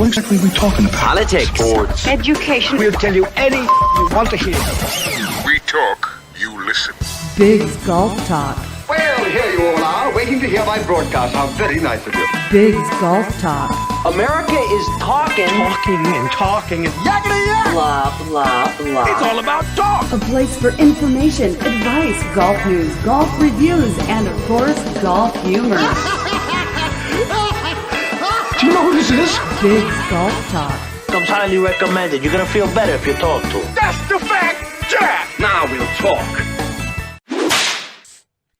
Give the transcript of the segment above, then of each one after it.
What exactly are we talking about? Politics. Sports. Education. We'll tell you anything you want to hear. We talk, you listen. Big's Golf Talk. Well, here you all are, waiting to hear my broadcast. How very nice of you. Big's Golf Talk. America is talking. Talking and yakety yak. Blah, blah, blah. It's all about talk. A place for information, advice, golf news, golf reviews, and of course, golf humor. Do you know who this is? Big's Golf Talk. Comes highly recommended. You're going to feel better if you talk to him. That's the fact, Jack. Now we'll talk.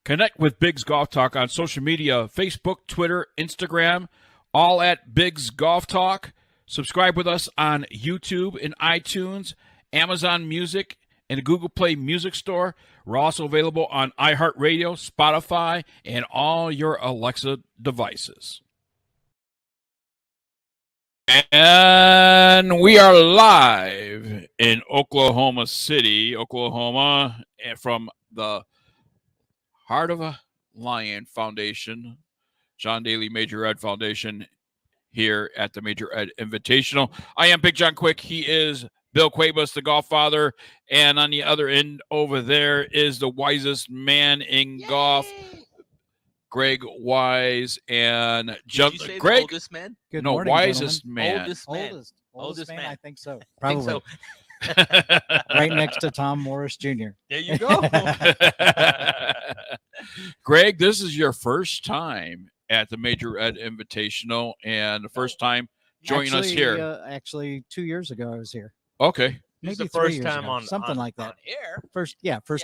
Connect with Big's Golf Talk on social media, Facebook, Twitter, Instagram, all at Big's Golf Talk. Subscribe with us on YouTube and iTunes, Amazon Music, and the Google Play Music Store. We're also available on iHeartRadio, Spotify, and all your Alexa devices. And we are live in Oklahoma City, Oklahoma, and from the Heart of a Lion Foundation, John Daly Major Ed Foundation, here at the Major Ed Invitational. I am Big John Quick. He is Bill Cuevas, the golf father. And on the other end over there is the wisest man in golf, Greg Wise. And Greg, oldest man? Good no, morning, wisest gentlemen. man. Oldest man. I think so. I think Probably so. right next to Tom Morris Jr. There you go. Greg, this is your first time at the Major Ed Invitational and the first time joining us here. Actually, 2 years ago I was here. Okay. This is Maybe the first 3 years time ago, on something like that. on air. First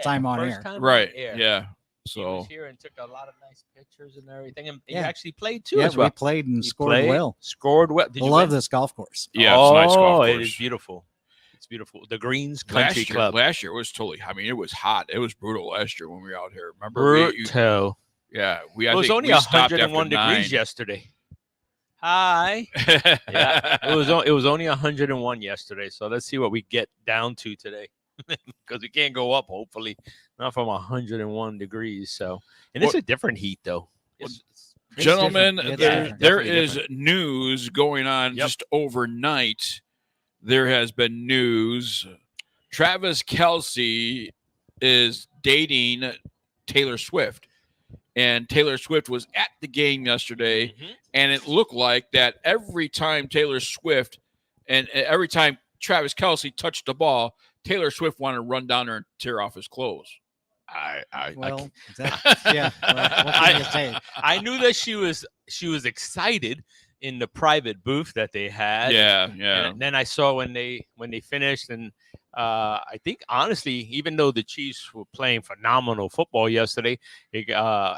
time on first air. time Right. on air. Yeah. He was So here and took a lot of nice pictures and everything. And Yeah. he actually played too Yeah, as well. we played and He scored played, well. Scored well. Did I you love win? this golf course. yeah, it's a nice golf It course. is beautiful. It's beautiful. The Greens Country Last year, Club. last year was totally. I mean, it was hot. It was brutal last year when we were out here. Remember? Brutal. Yeah, It was only 101 degrees yesterday. Hi. Yeah, it was only 101 yesterday. So let's see what we get down to today, because we can't go up. Hopefully, not from 101 degrees. So, and it's a different heat though. It's Gentlemen, different. It's there different. is Definitely news going on just overnight. There has been news. Travis Kelce is dating Taylor Swift. And Taylor Swift was at the game yesterday, and it looked like that every time Taylor Swift and every time Travis Kelce touched the ball, Taylor Swift wanted to run down there and tear off his clothes. Well, yeah. Well, what can you say? I knew that she was excited in the private booth that they had. Yeah. And then I saw when they finished, and I think honestly, even though the Chiefs were playing phenomenal football yesterday,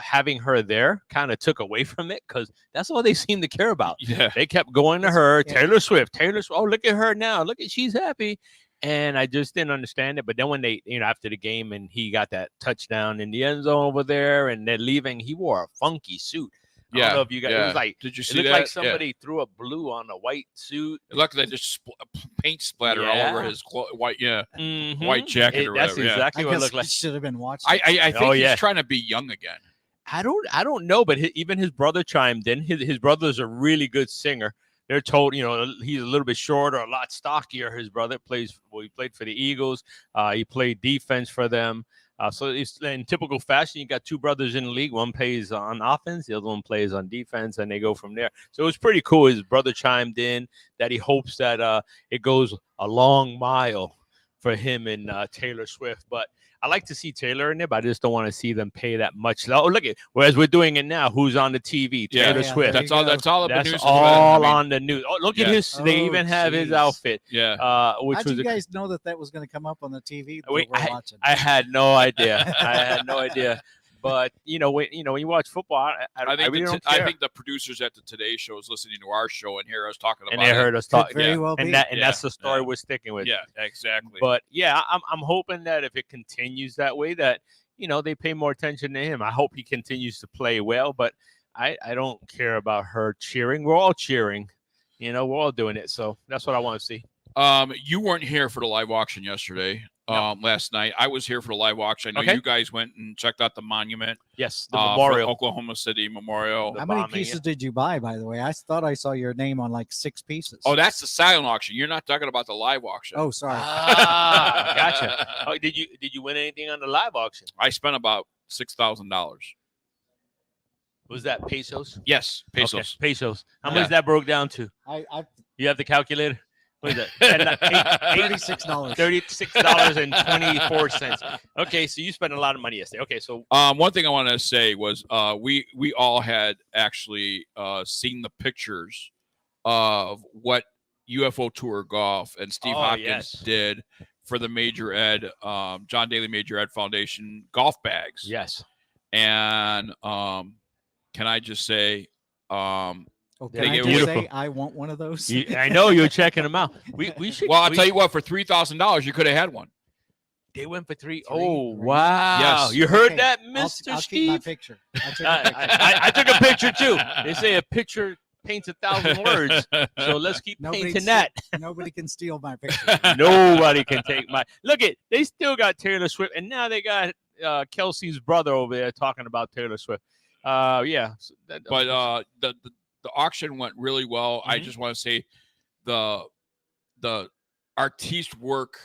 having her there kind of took away from it, because that's all they seemed to care about. Yeah. They kept going to her, Yeah. Taylor Swift. Oh, look at her now. Look at, she's happy. And I just didn't understand it. But then when they, after the game and he got that touchdown in the end zone over there and they're leaving, he wore a funky suit. I don't know if you guys, it was like, Did you it see looked that? like somebody threw a blue on a white suit. It looked like just paint splatter all over his white, Mhm. white jacket or That's whatever. Yeah. exactly I what it guess looked like. you should have been watching. I think Oh, yeah. he's trying to be young again. I don't know, but even his brother chimed in. His brother's a really good singer. They're told, he's a little bit shorter, a lot stockier. His brother he played for the Eagles. He played defense for them. So it's in typical fashion. You got two brothers in the league. One plays on offense, the other one plays on defense, and they go from there. So it was pretty cool. His brother chimed in that he hopes that it goes a long mile for him and Taylor Swift. But I like to see Taylor in there, but I just don't want to see them pay that much. Oh, look at, whereas we're doing it now. Who's on the TV? Yeah, Taylor Swift. That's all. That's all. That's news all on the news. Oh, look at Yeah. his. They Oh, even have his geez. outfit. Yeah. Which How'd was you guys know that was going to come up on the TV that Wait, we're watching? I had no idea. I had no idea. But when you watch football, I really don't care. I think the producers at the Today Show is listening to our show and hear us talking about and they heard us talk. very well be. and that's the story Yeah. we're sticking with. Yeah, exactly. But yeah, I'm hoping that if it continues that way, that they pay more attention to him. I hope he continues to play well, but I don't care about her cheering. We're all cheering. We're all doing it. So that's what I want to see. You weren't here for the live auction yesterday. last night. I was here for the live auction. I know you guys went and checked out the monument. Yes, the for memorial. Oklahoma City Memorial. How many bombing, pieces did you buy, by the way? I thought I saw your name on like 6 pieces. Oh, that's the silent auction. You're not talking about the live auction. Oh, sorry. Ah, gotcha. Oh, did you win anything on the live auction? I spent about $6,000. Was that pesos? Yes, pesos. Okay, pesos. How Yeah. much that broke down to? I You have the calculator? What is that? $36. $36.24. Okay, so you spent a lot of money yesterday. Okay, so One thing I wanted to say was we all had actually seen the pictures of what UFO Tour Golf and Steve Hopkins did for the Major Ed, John Daly Major Ed Foundation golf bags. yes. And can I just say, Can I Beautiful. just say I want one of those? I know you're checking them out. We should. well, I'll tell you what, for $3,000, you could have had one. They went for three. Three, Oh, three. wow. Yes. You heard Okay, that, I'll Mr. keep my Steve? picture. I'll take a picture. I took a picture too. They say a picture paints 1,000 words. So let's keep painting that. Nobody can steal my picture. Nobody can take my. Look at, they still got Taylor Swift, and now they got Kelsey's brother over there talking about Taylor Swift. Yeah. But the auction went really well. I just want to say the artiste work,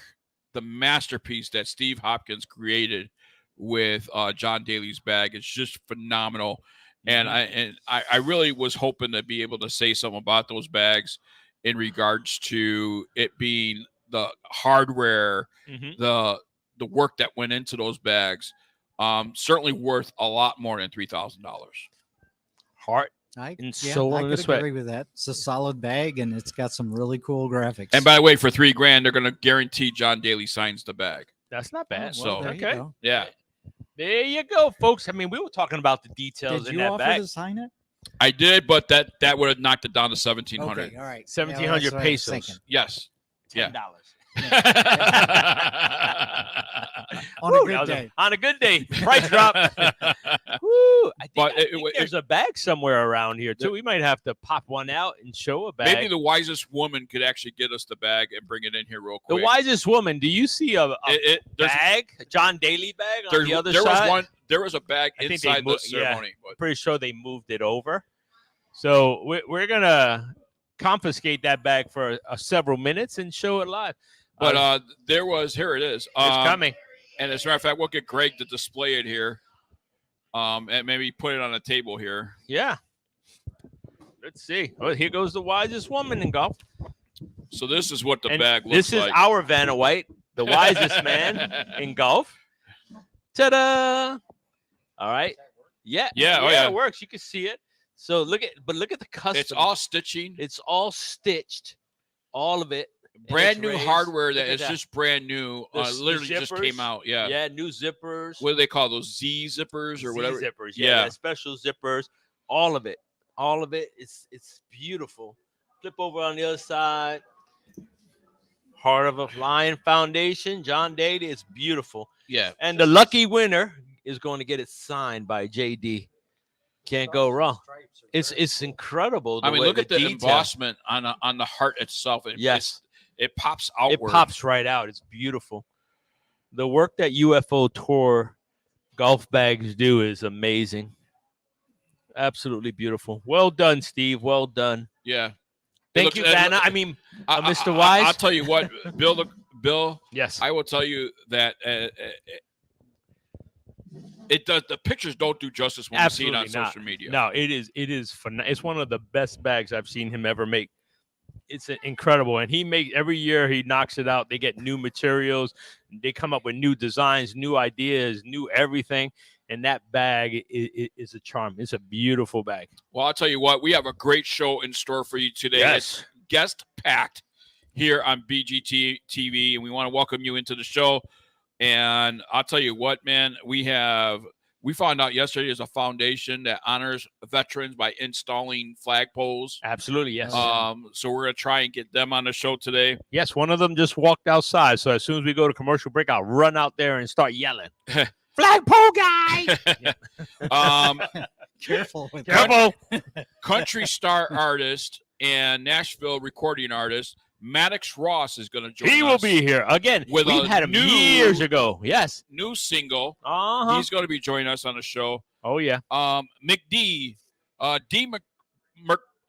the masterpiece that Steve Hopkins created with John Daly's bag is just phenomenal. And I really was hoping to be able to say something about those bags in regards to it being the hardware, the work that went into those bags. Certainly worth a lot more than $3,000. Heart I and soul I and could the sweat. agree with that. It's a solid bag, and it's got some really cool graphics. And by the way, for $3,000, they're going to guarantee John Daly signs the bag. That's not bad. Well, So- there you okay. go. Yeah, There you go, folks. I mean, we were talking about the details Did in you that offer bag. to sign it? I did, but that would have knocked it down to 1,700. Okay, all right. 1,700 that's what I was pesos. thinking. Yes. Yeah. $10. On Woo, a good day. On a good day. Price drop. Woo, I think, I think there's a bag somewhere around here, too. We might have to pop one out and show a bag. Maybe the wisest woman could actually get us the bag and bring it in here real The quick. wisest woman. Do you see a There's- bag, a John Daly bag on the other there side? was one. There was a bag I think they inside the mo- yeah. ceremony. But Pretty sure they moved it over. So we're going to confiscate that bag for several minutes and show it live. there was. Here it is. It's coming. And as a matter of fact, we'll get Greg to display it here. And maybe put it on a table here. Yeah. Let's see. Oh, here goes the wisest woman in golf. So this is what the And bag looks this is like. our Vanna White, the wisest man in golf. Ta-da! All right. Yeah. Yeah, oh, yeah. It works. You can see it. So look at the custom. It's all stitching. It's all stitched. All of it. Brand it's new raised. hardware Look that at is that. just brand new. The Literally just zippers. came out. Yeah. Yeah, new zippers. What do they call those? Z zippers or Z whatever? zippers. Yeah. Yeah, special zippers. All of it. All of it. It's beautiful. Flip over on the other side. Heart of a Lion Foundation, John Daly. It's beautiful. Yeah. And the lucky winner is going to get it signed by JD. Can't go wrong. It's incredible. I mean, look at the detail. embossment on the heart itself. Yes. It pops outward. It pops right out. It's beautiful. The work that UFO Tour golf bags do is amazing. Absolutely beautiful. Well done, Steve. Well done. Yeah. Thank you, Vanna. I mean, Mr. Wise. I'll tell you what, Bill. Yes. I will tell you that it does. The pictures don't do justice when Absolutely we see it on not. social media. No, it is. It's one of the best bags I've seen him ever make. It's incredible, and every year he knocks it out. They get new materials, they come up with new designs, new ideas, new everything, and that bag is a charm. It's a beautiful bag. Well, I'll tell you what, we have a great show in store for you today. Yes. It's guest packed here on BGT TV, and we want to welcome you into the show. And I'll tell you what, man, we found out yesterday there's a foundation that honors veterans by installing flagpoles. Absolutely, yes. So we're gonna try and get them on the show today. Yes, one of them just walked outside. So as soon as we go to commercial break, I'll run out there and start yelling. Flagpole guy! Careful with Careful! Country star artist and Nashville recording artist Maddox Ross is going to join us. He will be here again. We've had him years ago. Yes. New single. Uh-huh. He's going to be joining us on the show. Oh yeah. McD,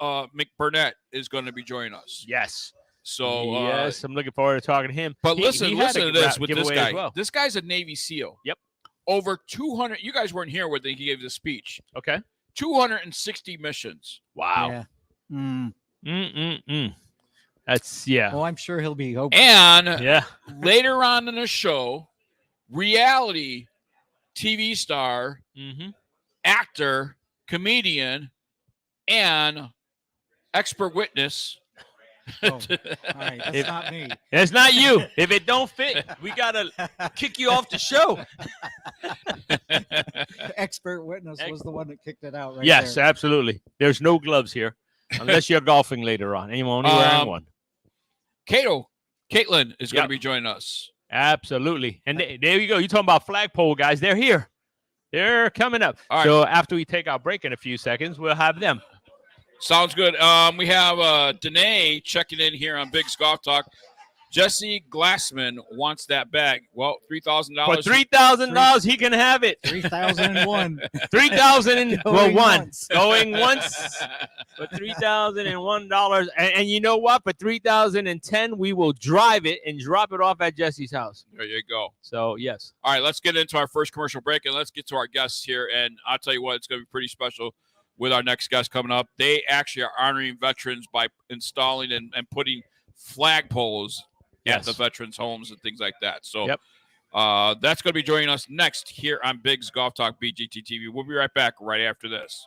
McBurnett is going to be joining us. Yes. So yes, I'm looking forward to talking to him. But listen to this with this guy. Well. This guy's a Navy SEAL. Yep. Over 200. You guys weren't here when he gave the speech. Okay. 260 missions. Wow. Yeah. That's Oh, I'm sure he'll be open. And later on in the show, reality TV star, actor, comedian, and expert witness. Oh, all right, that's not me. It's not you. If it don't fit, we gotta kick you off the show. Expert witness was the one that kicked it out, right? Yes, there. absolutely. There's no gloves here, unless you're golfing later on. And you're only wearing one. Caitlin is going to be joining us. Absolutely. And there you go. You're talking about flagpole guys. They're here. They're coming up. All right. So after we take our break in a few seconds, we'll have them. Sounds good. We have Danae checking in here on Big's Golf Talk. Jesse Glassman wants that bag. Well, $3,000. For $3,000, he can have it. 3,001. 3,000 Going one. once. Going once. For $3,001. And you know what? For $3,010, we will drive it and drop it off at Jesse's house. There you go. So, yes. All right, let's get into our first commercial break, and let's get to our guests here. And I'll tell you what, it's going to be pretty special with our next guest coming up. They actually are honoring veterans by installing and putting flagpoles at the veterans' homes and things like that. So that's going to be joining us next here on Big's Golf Talk BGT TV. We'll be right back right after this.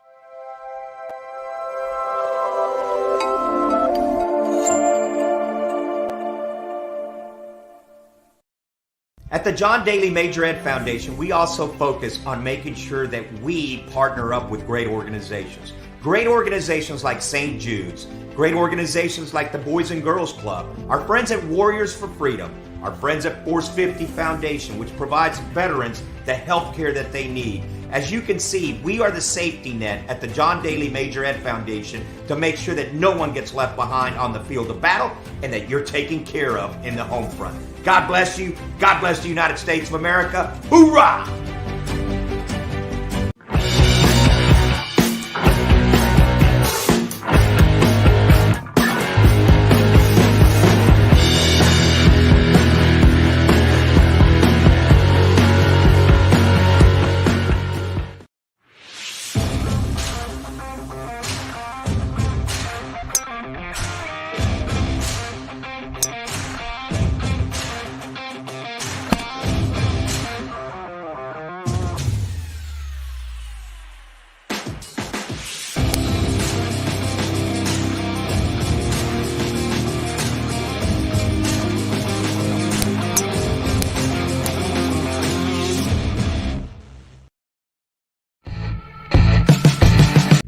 At the John Daly Major Ed Foundation, we also focus on making sure that we partner up with great organizations. Great organizations like St. Jude's, great organizations like the Boys and Girls Club, our friends at Warriors for Freedom, our friends at Force 50 Foundation, which provides veterans the health care that they need. As you can see, we are the safety net at the John Daly Major Ed Foundation to make sure that no one gets left behind on the field of battle and that you're taken care of in the home front. God bless you. God bless the United States of America. Hoorah!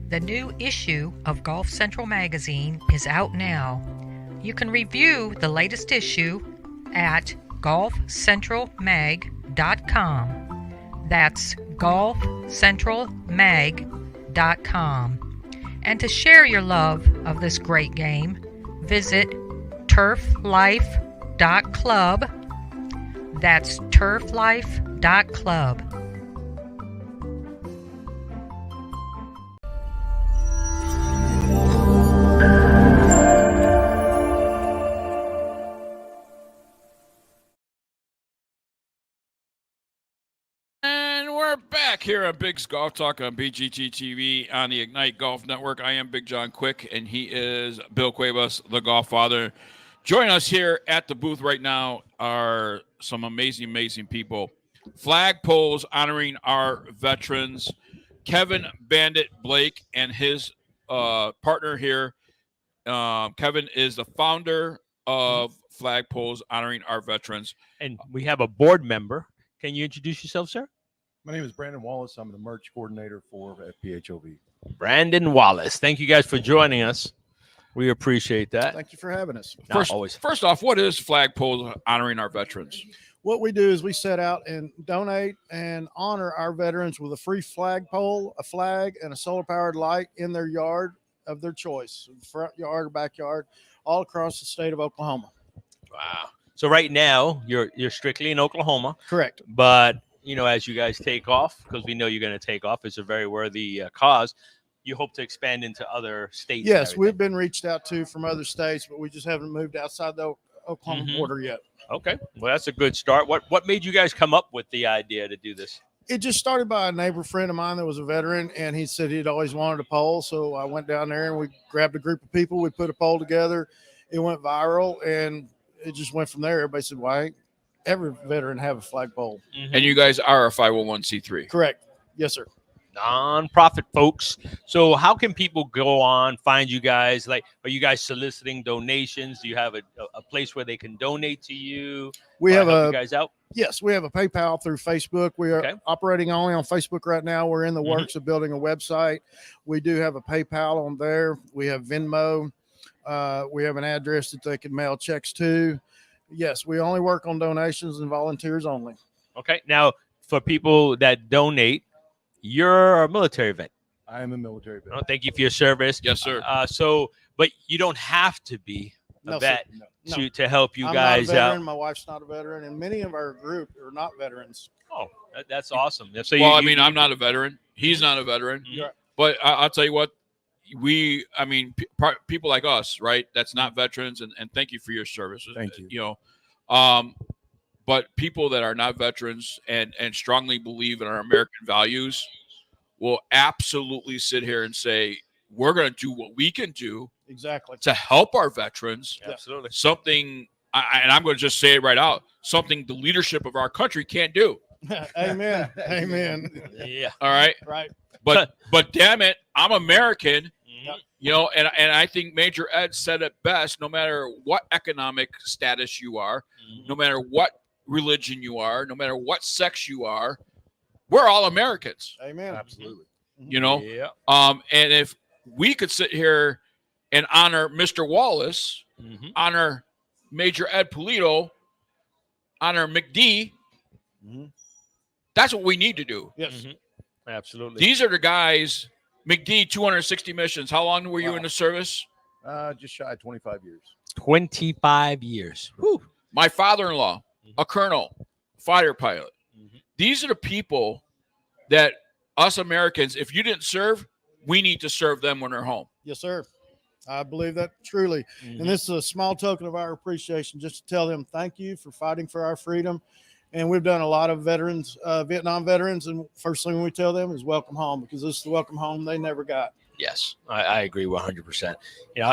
The new issue of Golf Central magazine is out now. You can review the latest issue at golfcentralmag.com. That's golfcentralmag.com. And to share your love of this great game, visit turflife.club. That's turflife.club. Back here on Big's Golf Talk on BGT TV on the Ignite Golf Network. I am Big John Quick, and he is Bill Cuevas, the Golf Father. Joining us here at the booth right now are some amazing, amazing people. Flagpoles honoring our veterans. Kevin Bandit Blake and his partner here. Kevin is the founder of Flagpoles honoring our veterans. And we have a board member. Can you introduce yourself, sir? My name is Brandon Wallace. I'm the merch coordinator for FPHOV. Brandon Wallace. Thank you guys for joining us. We appreciate that. Thank you for having us. First off, what is Flagpole honoring our veterans? What we do is we set out and donate and honor our veterans with a free flagpole, a flag, and a solar-powered light in their yard of their choice, front yard or backyard, all across the state of Oklahoma. Wow. So right now you're strictly in Oklahoma. Correct. But as you guys take off, because we know you're going to take off, it's a very worthy cause. You hope to expand into other states. Yes, we've been reached out to from other states, but we just haven't moved outside the Oklahoma border yet. Okay. Well, that's a good start. What made you guys come up with the idea to do this? It just started by a neighbor friend of mine that was a veteran, and he said he'd always wanted a pole. So I went down there and we grabbed a group of people. We put a pole together. It went viral, and it just went from there. Everybody said, why ain't every veteran have a flagpole? And you guys are a 501c3. Correct. Yes, sir. Non-profit folks. So how can people go on, find you guys? Like, are you guys soliciting donations? Do you have a place where they can donate to you? We have you guys out? Yes, we have a PayPal through Facebook. We are operating only on Facebook right now. We're in the works of building a website. We do have a PayPal on there. We have Venmo. We have an address that they can mail checks to. Yes, we only work on donations and volunteers only. Okay. Now, for people that donate, you're a military vet. I am a military vet. Oh, thank you for your service. Yes, sir. But you don't have to be a vet to help you I'm guys not a veteran. out. My wife's not a veteran, and many of our group are not veterans. Oh, that's awesome. So I'm not a veteran. He's not a veteran. But I'll tell you what, people like us, right? That's not veterans, and thank you for your services. Thank you. But people that are not veterans and strongly believe in our American values will absolutely sit here and say, we're going to do what we can do exactly to help our veterans. Absolutely. Something, and I'm going to just say it right out, something the leadership of our country can't do. Amen. Amen. Yeah. All right. Right. But damn it, I'm American. And I think Major Ed said it best. No matter what economic status you are, no matter what religion you are, no matter what sex you are, we're all Americans. Amen. Absolutely. Yeah. And if we could sit here and honor Mr. Wallace, honor Major Ed Polito, honor McD, that's what we need to do. Yes. Absolutely. These are the guys. McD, 260 missions. How long were you in the service? Just shy of 25 years. 25 years. Whew. My father-in-law, a colonel, fighter pilot. These are the people that us Americans, if you didn't serve, we need to serve them when they're home. Yes, sir. I believe that truly. And this is a small token of our appreciation just to tell them thank you for fighting for our freedom. And we've done a lot of veterans, Vietnam veterans, and first thing we tell them is welcome home, because this is the welcome home they never got. Yes, I agree 100%.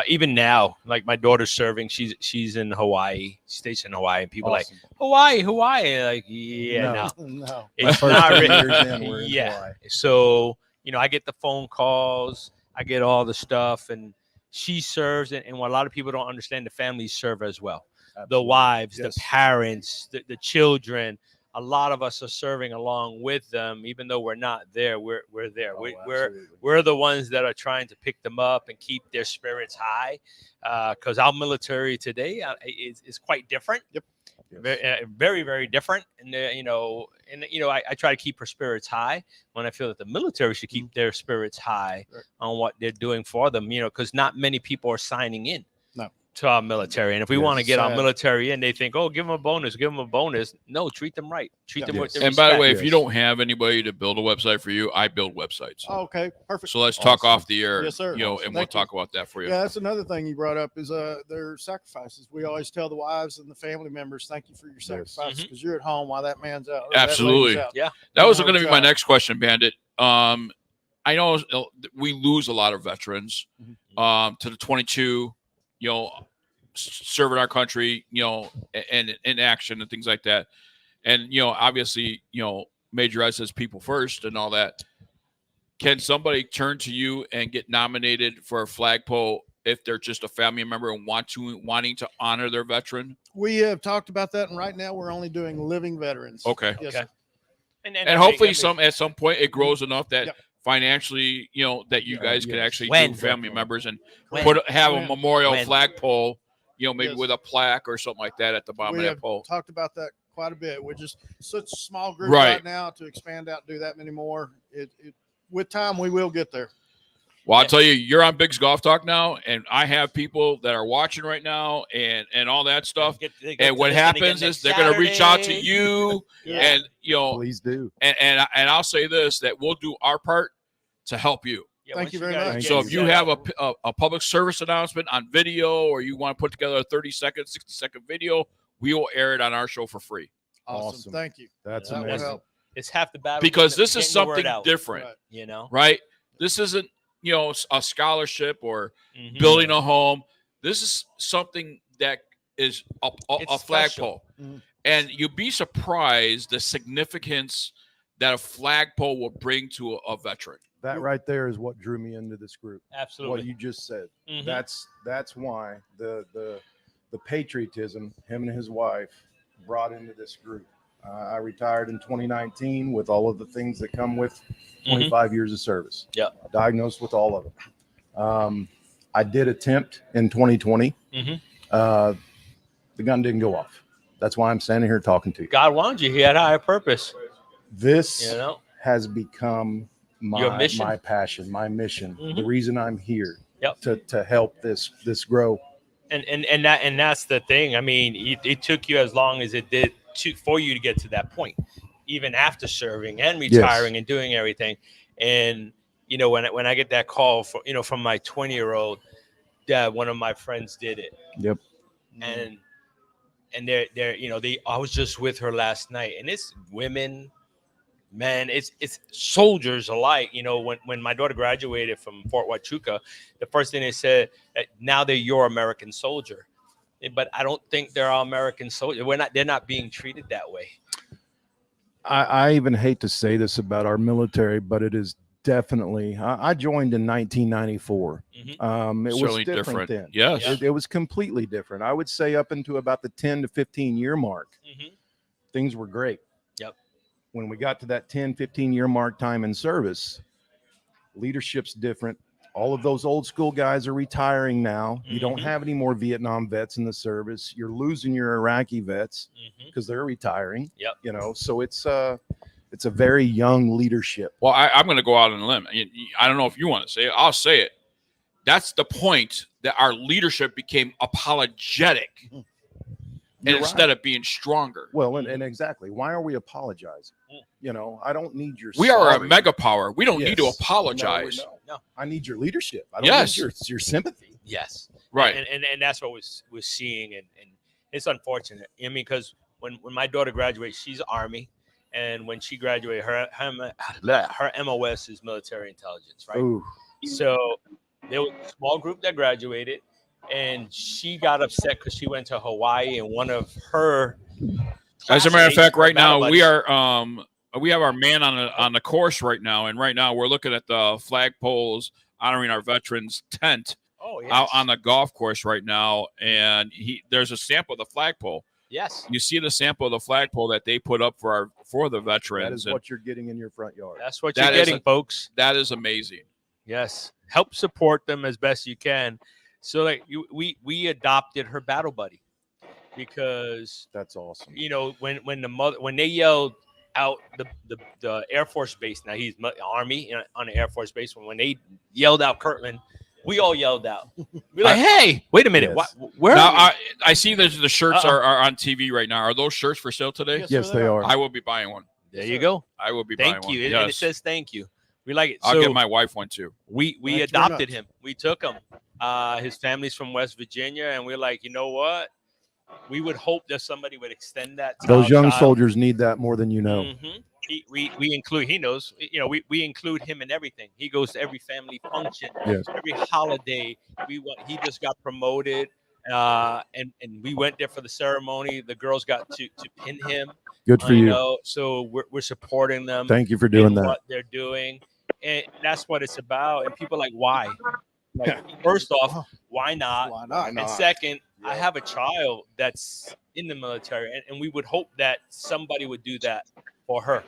Even now, like my daughter's serving, she's in Hawaii, stationed in Hawaii, and people Awesome. like Hawaii, like no. It's first not 10 really. years in, we're in Hawaii. So I get the phone calls, I get all the stuff, and she serves, and what a lot of people don't understand, the families serve as well. Absolutely. The wives, Yes. the parents, the children. A lot of us are serving along with them, even though we're not there. We're there. We're the ones that are trying to pick them up and keep their spirits high, because our military today is quite different. Yep. Very, very, very different. And I try to keep her spirits high when I feel that the military should keep their spirits high on what they're doing for them. Because not many people are signing in to our military, and if we want to get our military in, they think, oh, give them a bonus. No, treat them right, treat them with their And by the way, respect. if you don't have anybody to build a website for you, I build websites. Oh, okay, perfect. So let's talk off the air. Yes, sir. And we'll Thank talk about that for you. Yeah, that's another thing you brought up is their sacrifices. We always tell the wives and the family members, thank you for your sacrifices, because you're at home while that man's out. Absolutely. That lady's out. That was going to be my next question, Bandit. I know we lose a lot of veterans to the 22, serving our country, and in action and things like that. And, obviously, Major Ed says people first and all that. Can somebody turn to you and get nominated for a flagpole if they're just a family member and wanting to honor their veteran? We have talked about that, and right now we're only doing living veterans. Okay. Yes, Okay. sir. And hopefully at some point it grows enough that financially, that you guys can actually do family members and have a memorial flagpole, maybe with a plaque or something like that at the bottom of that pole. Talked about that quite a bit. We're just such a small group right now to expand out and do that many more. With time, we will get there. Well, I'll tell you, you're on Big's Golf Talk now, and I have people that are watching right now and all that stuff. And what happens is they're going to reach out to you, and please do. And I'll say this, that we'll do our part to help you. Thank you very much. So if you have a public service announcement on video, or you want to put together a 30-second, 60-second video, we will air it on our show for free. Awesome. Thank you. That's That will amazing. help. It's half the battle Because getting this is the word something out, different, Right. right? This isn't, a scholarship or building a home. This is something that is a flagpole. And you'd be surprised the significance that a flagpole will bring to a veteran. That right there is what drew me into this group. Absolutely. What you just said. Mhm. That's why the patriotism him and his wife brought into this group. I retired in 2019 with all of the things that come with 25 years of service. Yeah. Diagnosed with all of them. I did attempt in 2020. The gun didn't go off. That's why I'm standing here talking to you. God wanted you. He had a higher purpose. This has become Your mission? my passion, my mission. Mhm. The reason I'm here Yep. to help this grow. And that's the thing. I mean, it took you as long as it did for you to get to that point, even after serving and retiring and doing everything. And when I get that call from my 20-year-old dad, one of my friends did it. Yep. And I was just with her last night, and it's women, men, it's soldiers alike. When my daughter graduated from Fort Huachuca, the first thing they said, now they're your American soldier. But I don't think they're our American soldiers. They're not being treated that way. I even hate to say this about our military, but it is definitely. I joined in 1994. It was Certainly different then. Yes. It was completely different. I would say up into about the 10 to 15 year mark, things were great. Yep. When we got to that 10, 15 year mark time in service, leadership's different. All of those old school guys are retiring now. You don't have any more Vietnam vets in the service. You're losing your Iraqi vets because they're retiring. Yep. So it's a very young leadership. Well, I'm going to go out on a limb. I don't know if you want to say it. I'll say it. That's the point, that our leadership became apologetic instead of being stronger. Well, and exactly. Why are we apologizing? I don't need your. We are a sorry. mega power. We don't need to Yes. apologize. No. I need your leadership. I don't Yes. need your sympathy. Yes. Right. And that's what we're seeing, and it's unfortunate. I mean, because when my daughter graduates, she's Army, and when she graduated, her MOS is military intelligence, right? Ooh. So there was a small group that graduated, and she got upset because she went to Hawaii, and one of her. As a matter of fact, right now battle we are we have our man on the course right now, and right now we're looking at the flagpoles honoring our veterans tent out on the golf course right now, and there's a sample of the flagpole. Yes, you see the sample of the flagpole that they put up for the veterans. That is what you're getting in your front yard. That's what you're getting, folks. That is amazing. Yes, help support them as best you can. So we adopted her battle buddy, because that's awesome. When they yelled out the Air Force Base, now he's Army on the Air Force Base, when they yelled out Kirtland, we all yelled out. We're like, hey, wait a minute. Yes. Where now, I see the shirts are on TV right now. Are those shirts for sale today? Yes, they are. I will be buying one. There you go. I will be buying one. Thank you. Yes. And it says thank you. We like it. I'll get my wife one too. We adopted him. We took him. His family's from West Virginia, and we're like, you know what? We would hope that somebody would extend that to Those young child. soldiers need that more than you know. Mm-hmm. We include. He knows. We include him in everything. He goes to every family function, Yes. every holiday. He just got promoted, and we went there for the ceremony. The girls got to pin him. Good for you. So we're supporting them. Thank you for doing that. What they're doing, and that's what it's about. And people are like, why? Like, first off, why not? Why not? And second, I have a child that's in the military, and we would hope that somebody would do that for her.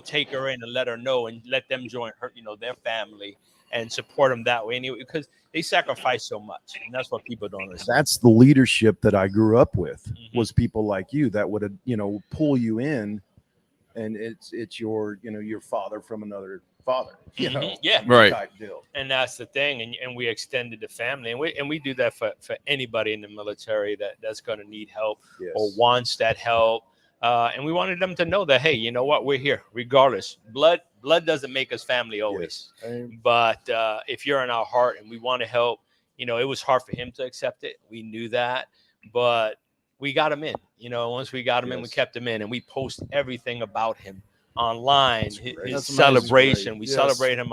Take her in and let her know, and let them join her, their family, and support them that way. Anyway, because they sacrifice so much, and that's what people don't understand. That's the leadership that I grew up with. Was people like you that would pull you in, and it's your your father from another father, you know, yeah, right. type deal. And that's the thing, and we extended the family, and we do that for anybody in the military that's going to need help or wants that help. And we wanted them to know that, hey, you know what, we're here regardless. Blood doesn't make us family always, but if you're in our heart and we want to help, you know, it was hard for him to accept it. We knew that, but we got him in. You know, once we got him in, we kept him in, and we post everything about him online. His celebration, we celebrate him.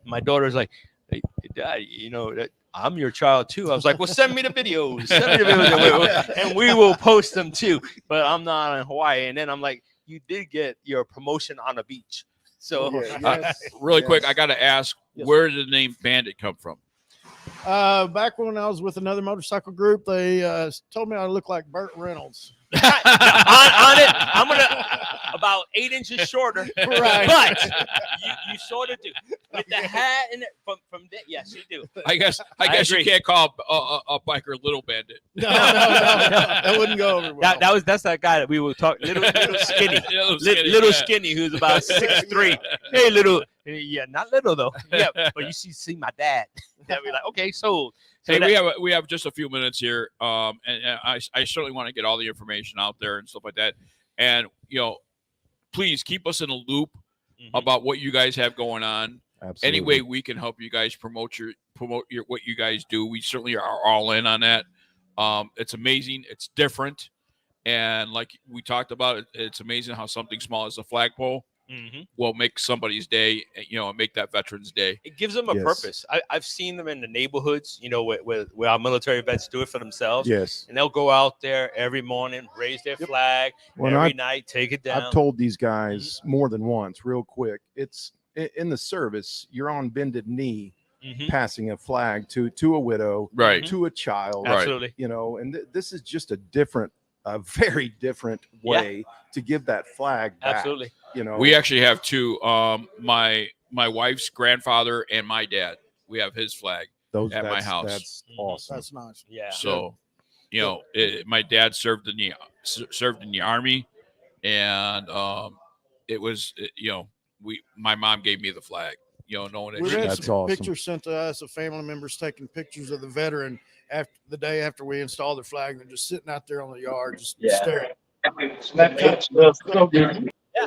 My daughter's like, hey, Dad, you know that I'm your child too. I was like, well, send me the videos, and we will post them too. But I'm not in Hawaii. And then I'm like, you did get your promotion on a beach. So really quick, I got to ask, where did the name Bandit come from? Back when I was with another motorcycle group, they told me I look like Burt Reynolds. on it, I'm gonna about 8 inches shorter, right? But you sort of do with the hat and from there. Yes, you do. I guess you can't call a biker Little Bandit. No, that wouldn't go over well. That's that guy that we were talking. Little skinny, little skinny, who's about 6'3". Hey, little, yeah, not little though. Yeah, but you see my dad. That be like, okay, so. Hey, we have just a few minutes here, and I certainly want to get all the information out there and stuff like that. And you know, please keep us in a loop about what you guys have going on. Absolutely. Any way we can help you guys promote your what you guys do, we certainly are all in on that. It's amazing, it's different, and like we talked about, it's amazing how something small as a flagpole will make somebody's day, you know, and make that veteran's day. It gives them a purpose. I've seen them in the neighborhoods, you know, where our military vets do it for themselves. Yes. And they'll go out there every morning, raise their flag, every night, take it down. I've told these guys more than once, real quick, it's in the service, you're on bended knee, passing a flag to a widow, right, to a child. Absolutely. You know, and this is just a very different way to give that flag back. Absolutely. You know, we actually have two. My wife's grandfather and my dad. We have his flag at my house. That's awesome. That's nice. Yeah. So, you know, my dad served in the Army, and it was you know, my mom gave me the flag. You know, knowing that we had that's some awesome. pictures sent to us of family members taking pictures of the veteran after the day after we installed the flag, and they're just sitting out there on the yard, just staring.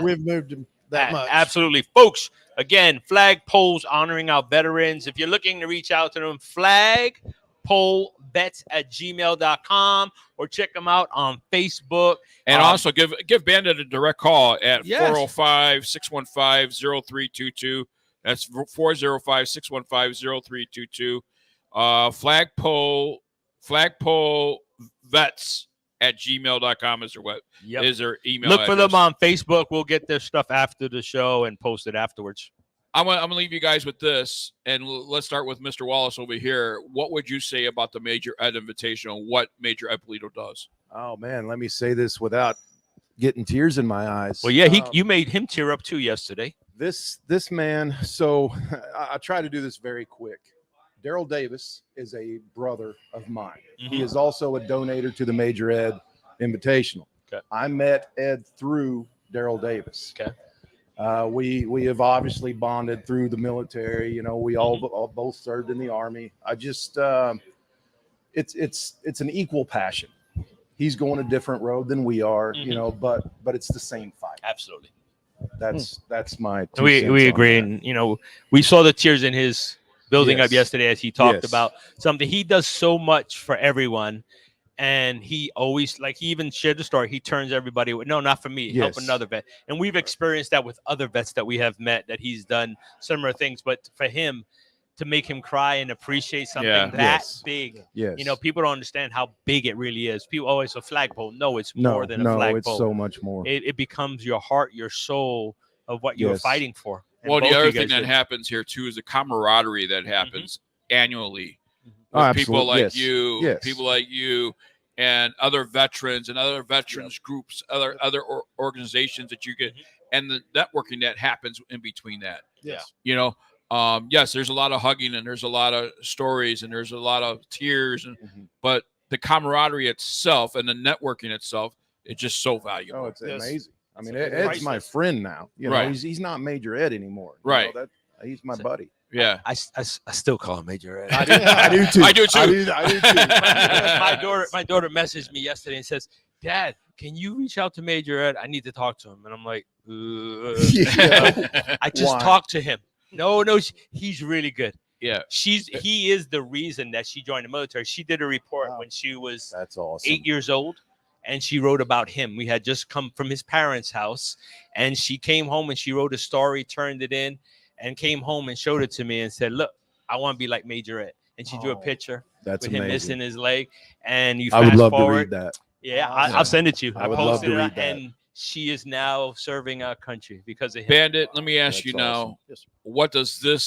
We've moved him that much. Absolutely. Folks, again, flagpoles honoring our veterans. If you're looking to reach out to them, flagpolevets@gmail.com, or check them out on Facebook. And also give Bandit a direct call at 405-615-0322. That's 405-615-0322. Flagpole vets at gmail.com is their email. Look for address. them on Facebook. We'll get their stuff after the show and post it afterwards. I'm gonna leave you guys with this, and let's start with Mr. Wallace over here. What would you say about the Major Ed Invitational? What Major Ed Polito does? Oh man, let me say this without getting tears in my eyes. Well, yeah, you made him tear up too yesterday. This man. So I try to do this very quick. Daryl Davis is a brother of mine. He is also a donator to the Major Ed Invitational. Okay. I met Ed through Daryl Davis. Okay. We have obviously bonded through the military. You know, we all both served in the Army. I just it's an equal passion. He's going a different road than we are, you know, but it's the same fight. Absolutely. That's my. We agree, and you know, we saw the tears in his building up yesterday as he talked about something. He does so much for everyone, and he always, like, he even shared the story. He turns everybody, no, not for me, help another vet. And we've experienced that with other vets that we have met, that he's done similar things. But for him to make him cry and appreciate something that big, you know, people don't understand how big it really is. People always a flagpole. No, it's more than a flagpole. It's so much more. It becomes your heart, your soul of what you're fighting for. Well, the other thing that happens here too is the camaraderie that happens annually with people like you, people like you, and other veterans and other veterans groups, other organizations that you get, and the networking that happens in between that. You know, there's a lot of hugging and there's a lot of stories and there's a lot of tears, and but the camaraderie itself and the networking itself is just so valuable. Oh, it's amazing. I mean, Ed's my friend now. You know, he's not Major Ed anymore. Right. You know, He's my buddy. Yeah. I still call him Major Ed. I do too. I do too. I do too. my daughter messaged me yesterday and says, "Dad, can you reach out to Major Ed? I need to talk to him." And I'm like, I just talked to him. No, he's really good. Yeah. He is the reason that she joined the military. She did a report when she was That's awesome. 8 years old, and she wrote about him. We had just come from his parents' house, and she came home and she wrote a story, turned it in, and came home and showed it to me and said, "Look, I want to be like Major Ed." And she drew a picture That's with him amazing. missing his leg. And you I would fast love to forward, read that. Yeah, I'll send it to you. I would love to posted it, read that. and she is now serving our country because of him. Bandit, let me ask you That's awesome. now, Yes, sir. what does the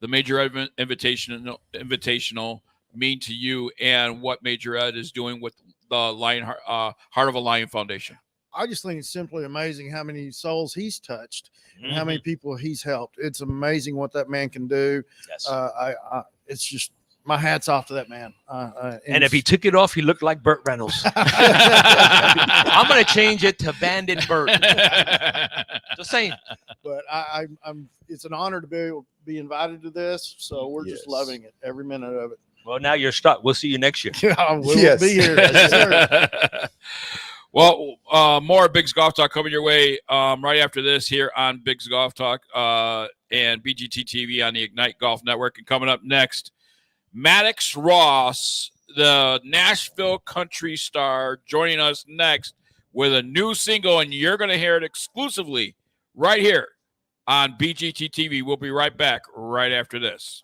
Major Ed Invitational mean to you, and what Major Ed is doing with the Heart of a Lion Foundation? I just think it's simply amazing how many souls he's touched and how many people he's helped. It's amazing what that man can do. Yes. It's just my hat's off to that man. And if he took it off, he looked like Burt Reynolds. I'm going to change it to Bandit Burt. Just saying. But I'm. It's an honor to be invited to this. So we're just loving it, every minute of it. Well, now you're stuck. We'll see you next year. We'll be here. Yes, sir. Well, more Biggs Golf Talk coming your way right after this here on Biggs Golf Talk and BGT TV on the Ignite Golf Network. And coming up next, Maddox Ross, the Nashville country star, joining us next with a new single, and you're going to hear it exclusively right here on BGT TV. We'll be right back right after this.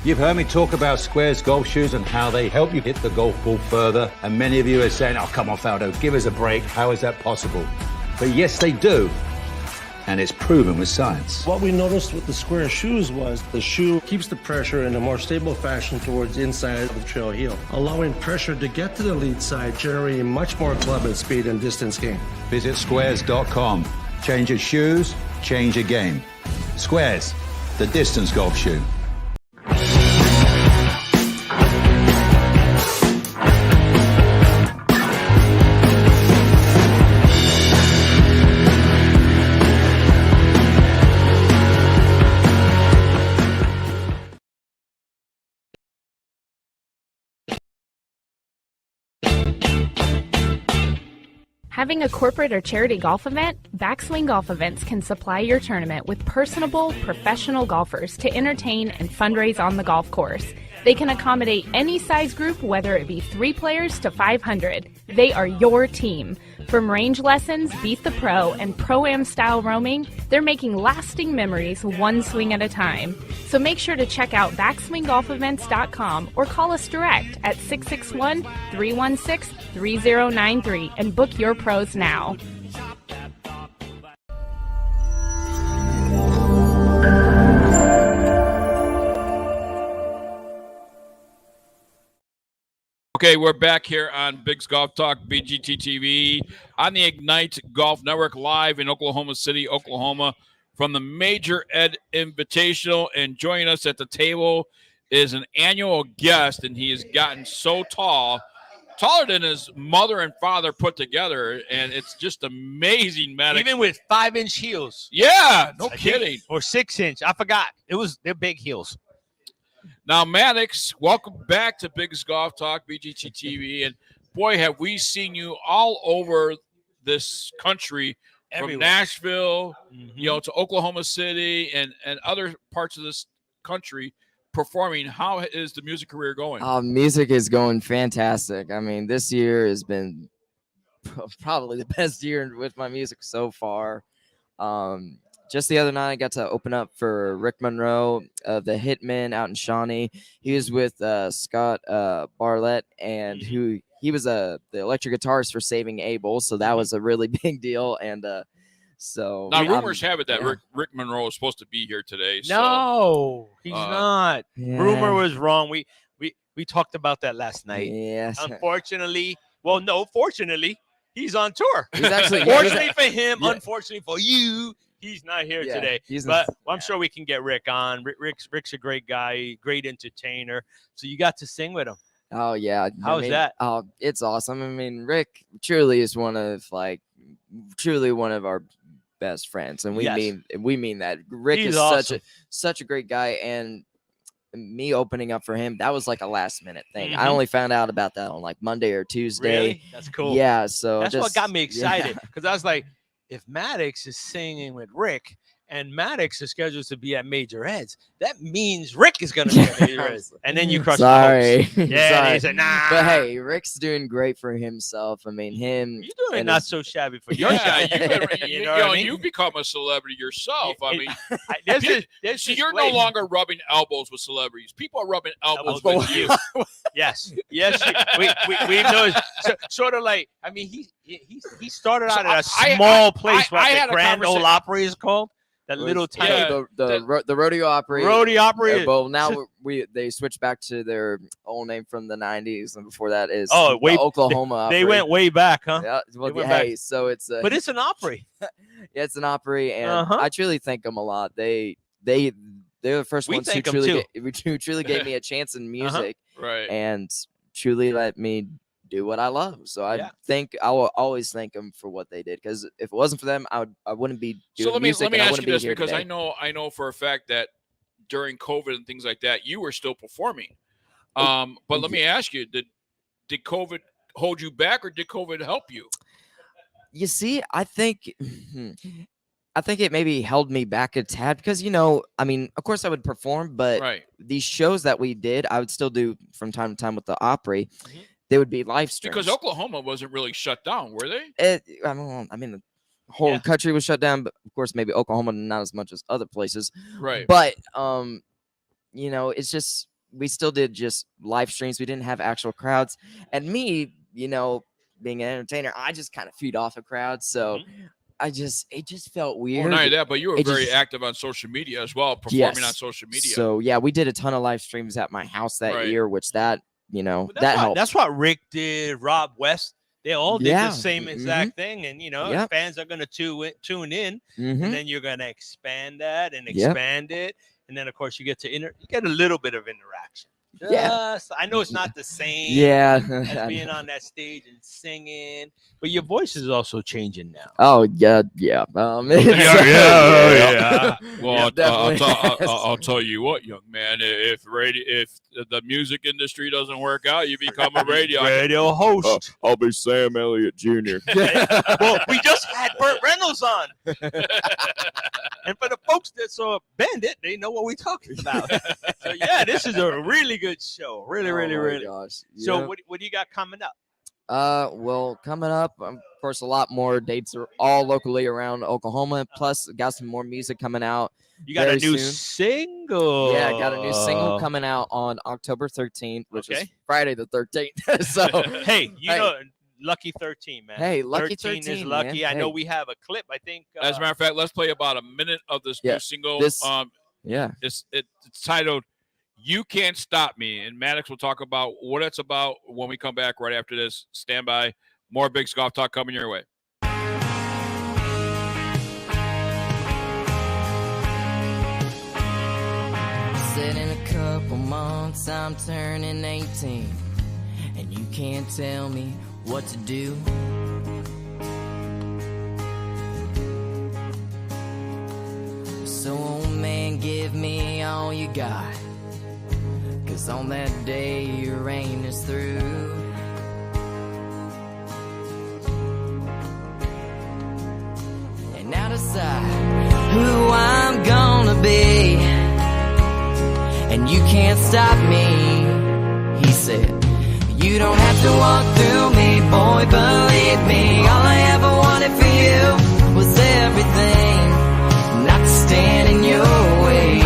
You've heard me talk about Squares golf shoes and how they help you hit the golf ball further. And many of you are saying, "Oh, come on, Faldo, give us a break. How is that possible?" But yes, they do. And it's proven with science. What we noticed with the Square shoes was the shoe keeps the pressure in a more stable fashion towards inside of the trail heel, allowing pressure to get to the lead side, generating much more club and speed and distance gain. Visit squares.com. Change your shoes, change your game. Squares, the distance golf shoe. Having a corporate or charity golf event? Backswing Golf Events can supply your tournament with personable, professional golfers to entertain and fundraise on the golf course. They can accommodate any size group, whether it be 3 players to 500. They are your team. From range lessons, Beat the Pro, and Pro-Am style roaming, they're making lasting memories one swing at a time. So make sure to check out backswinggolfevents.com or call us direct at 661-316-3093 and book your pros now. Okay, we're back here on Biggs Golf Talk, BGT TV, on the Ignite Golf Network, live in Oklahoma City, Oklahoma, from the Major Ed Invitational. And joining us at the table is an annual guest, and he has gotten so tall, taller than his mother and father put together, and it's just amazing, Maddox. Even with 5-inch heels. Yeah, no kidding. Or 6-inch. I forgot. They're big heels. Now, Maddox, welcome back to Biggs Golf Talk, BGT TV. And boy, have we seen you all over this country, Everywhere. From Nashville, to Oklahoma City and other parts of this country performing. How is the music career going? Music is going fantastic. I mean, this year has been probably the best year with my music so far. Just the other night, I got to open up for Rick Monroe, the Hitman out in Shawnee. He was with Scott Barlett, and he was the electric guitarist for Saving Abel, so that was a really big deal. And so now rumors have it that Rick Monroe is supposed to be here today. No, he's not. Yeah. Rumor was wrong. We talked about that last night. Yes. Unfortunately, well, no, fortunately, he's on tour. He's actually fortunately for him, unfortunately for you. He's not here Yeah, today, he's but not- I'm sure we can get Rick on. Rick's a great guy, great entertainer. So you got to sing with him. Oh yeah. How's that? Oh, it's awesome. I mean, Rick truly is one of our best friends, and we Yes. mean that. Rick He's is awesome. such a great guy, and me opening up for him, that was like a last minute thing. I Mhm. only found out about that on like Monday or Tuesday. Really? That's cool. Yeah, so That's what just- got me yeah. excited because I was like, if Maddox is singing with Rick and Maddox is scheduled to be at Major Eds, that means Rick is going to be at Major Eds. And then you crush Sorry. the hopes. Yeah, Sorry. and he said, nah. But hey, Rick's doing great for himself. I mean, him. You're doing and not his- so shabby for your Yeah, side. you know what I mean? you've become a celebrity yourself. I mean, there's see, this you're no lady- longer rubbing elbows with celebrities. People are rubbing elbows with you. Yes, yes. We know. Sort of like, I mean, he started out at a small place. I What had the a Grand Ole conversation- Opry is called. That little tiny. the Rodeo Opry. Rodeo Opry. Well, now they switched back to their old name from the '90s, and before that is Oh, the way Oklahoma Opry. They went way back, huh? Yeah, well, They went hey, back. so it's But it's an Opry. yeah, it's an Opry, and Uh-huh. I truly thank them a lot. They're the first We ones who thank 'em too. who truly gave me a chance in music, Right. and truly let me do what I love. So I will always thank them for what they did, because if it wasn't for them, I wouldn't be doing So let me music. and I ask you wouldn't be this, here because today. I know for a fact that during COVID and things like that, you were still performing. Oh, But let me ask you, did COVID hold you back, or did COVID help you? You see, I think it maybe held me back a tad, because, I mean, of course I would perform, but Right. these shows that we did, I would still do from time to time with the Opry. They would be live streams. Because Oklahoma wasn't really shut down, were they? I mean, the whole country was shut down, but of course, maybe Oklahoma not as much as other places. Right. But it's just we still did just live streams. We didn't have actual crowds, and me, being an entertainer, I just kind of feed off a crowd. So it just felt weird. Well, not only that, but you were It very just- active on social media as well, performing on social media. So yeah, we did a ton of live streams at my house that Right. year, which that That's helped. That's what Rick did. Rob West. They all did Yeah. the same exact thing, and Yep. fans are going to tune in, Mhm. and then you're going to expand that and Yep. expand it, and then of course you get you get a little bit of interaction. Yeah. I know it's not the same. Yeah. as being on that stage and singing, but your voice is also changing now. Oh yeah. Well, definitely. I'll tell you what, young man. If the music industry doesn't work out, you become a radio host. I'll be Sam Elliott Jr. Well, we just had Burt Reynolds on, and for the folks that saw Bandit, they know what we're talking about. So yeah, this is a really good show. Really, really, Oh my really. gosh. So Yeah. what do you got coming up? Well, coming up, of course, a lot more dates are all locally around Oklahoma. Plus, got some more music coming out. You got a very new soon. single. Yeah, I got a new single coming out on October 13th, which is Okay. Friday the 13th. So, Hey, you know, lucky 13, man. Hey, lucky 13 is 13, lucky. man. I know Hey. we have a clip. I think. As a matter of fact, let's play about a minute of this Yeah, new single. this- yeah. It's titled "You Can't Stop Me," and Maddox will talk about what it's about when we come back right after this. Stand by. More Big Golf Talk coming your way. Said in a couple months I'm turning 18, and you can't tell me what to do. So old man, give me all you got, 'cause on that day your reign is through. And now decide who I'm gonna be, and you can't stop me, he said. You don't have to walk through me, boy, believe me. All I ever wanted for you was everything, not to stand in your way.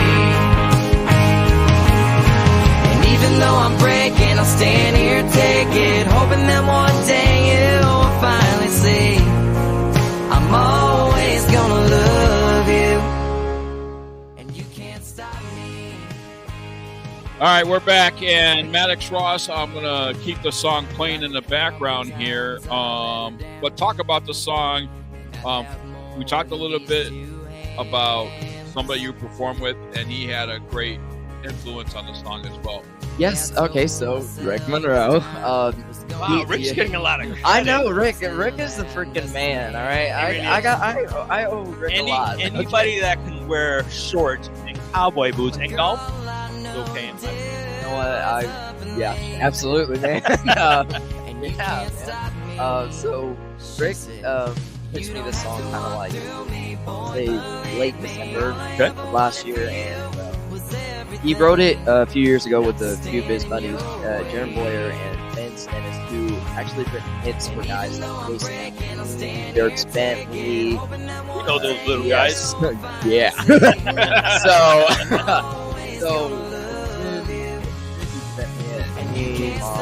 And even though I'm breaking, I'll stand here, take it, hoping that one day you'll finally see I'm always gonna love you, and you can't stop me. All right, we're back, and Maddox Ross, I'm going to keep the song playing in the background here, but talk about the song. We talked a little bit about somebody you perform with, and he had a great influence on the song as well. Yes. Okay. So Rick Monroe. Wow, Rick's getting a lot of credit. I know Rick. Rick is the freaking man. All right. I owe Rick a lot. Anybody that can wear shorts and cowboy boots and golf, it's okay. In my opinion. You know what? Yeah, absolutely, man. Yeah. Man. So Rick pitched me this song kind of like say late December of last year, and he wrote it a few years ago with a few of his buddies, Jaron Boyer and Vince Dennis, who actually written hits for guys like Jason, Derek Bentley. We know those little guys. Yeah. so Mom,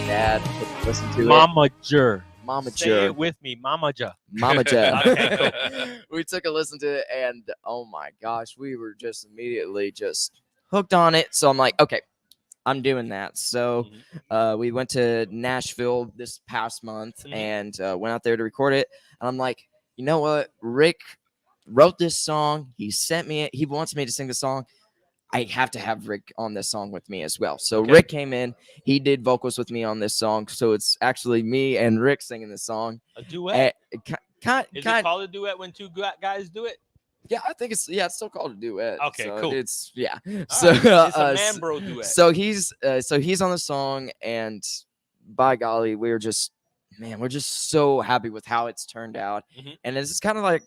Dad, listen to Mama Jer. Mama Say Jer. it with me, Mama Jer. Mama Jer. Okay, cool. We took a listen to it, and oh my gosh, we were just immediately just hooked on it. So I'm like, okay, I'm doing that. So we went to Nashville this past month and went out there to record it. And I'm like, you know what? Rick wrote this song. He sent me it. He wants me to sing the song. I have to have Rick on this song with me as well. So Rick came in. He did vocals with me on this song. So it's actually me and Rick singing this song. A duet? Is it called a duet when two guys do it? Yeah, I think it's still called a duet. Okay, so cool. It's All so right. It's a man bro duet. So he's on the song, and by golly, we're just so happy with how it's turned out. And it's kind of like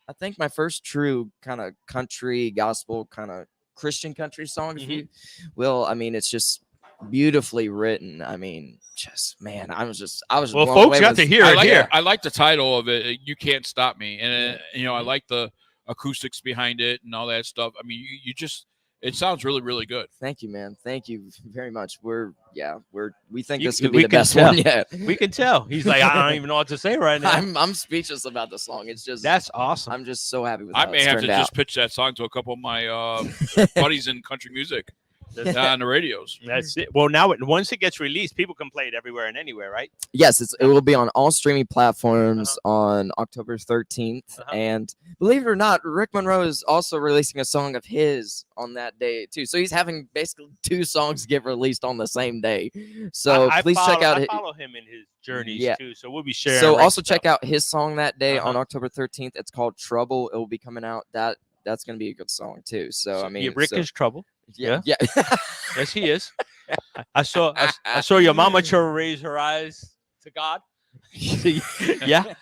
I think my first true kind of country gospel kind of Christian country song, if you will. I mean, it's just beautifully written. I mean, just man, I was well, blown folks away got with- to hear it here. I like the title of it. You Can't Stop Me, and I like the acoustics behind it and all that stuff. I mean, it sounds really, really good. Thank you, man. Thank you very much. We think You- this could we be the can best tell. one yet. We can tell. He's like, I don't even know what to say right now. I'm speechless about the song. It's just That's awesome. I'm just so happy with. I how may it's have to turned out. just pitch that song to a couple of my buddies in country music on the radios. That's it. Well, now once it gets released, people can play it everywhere and anywhere, right? Yes, it will be on all streaming platforms on October 13th. And believe it or not, Rick Monroe is also releasing a song of his on that day too. So he's having basically two songs get released on the same day. So please check out. I follow him in his journeys too. So we'll be sharing. So Rick's also stuff. check out his song that day on October 13th. It's called Trouble. It will be coming out. That's going to be a good song too. So I mean, Rick is trouble. Yeah. Yes, he is. I saw your mama raise her eyes to God. Yeah,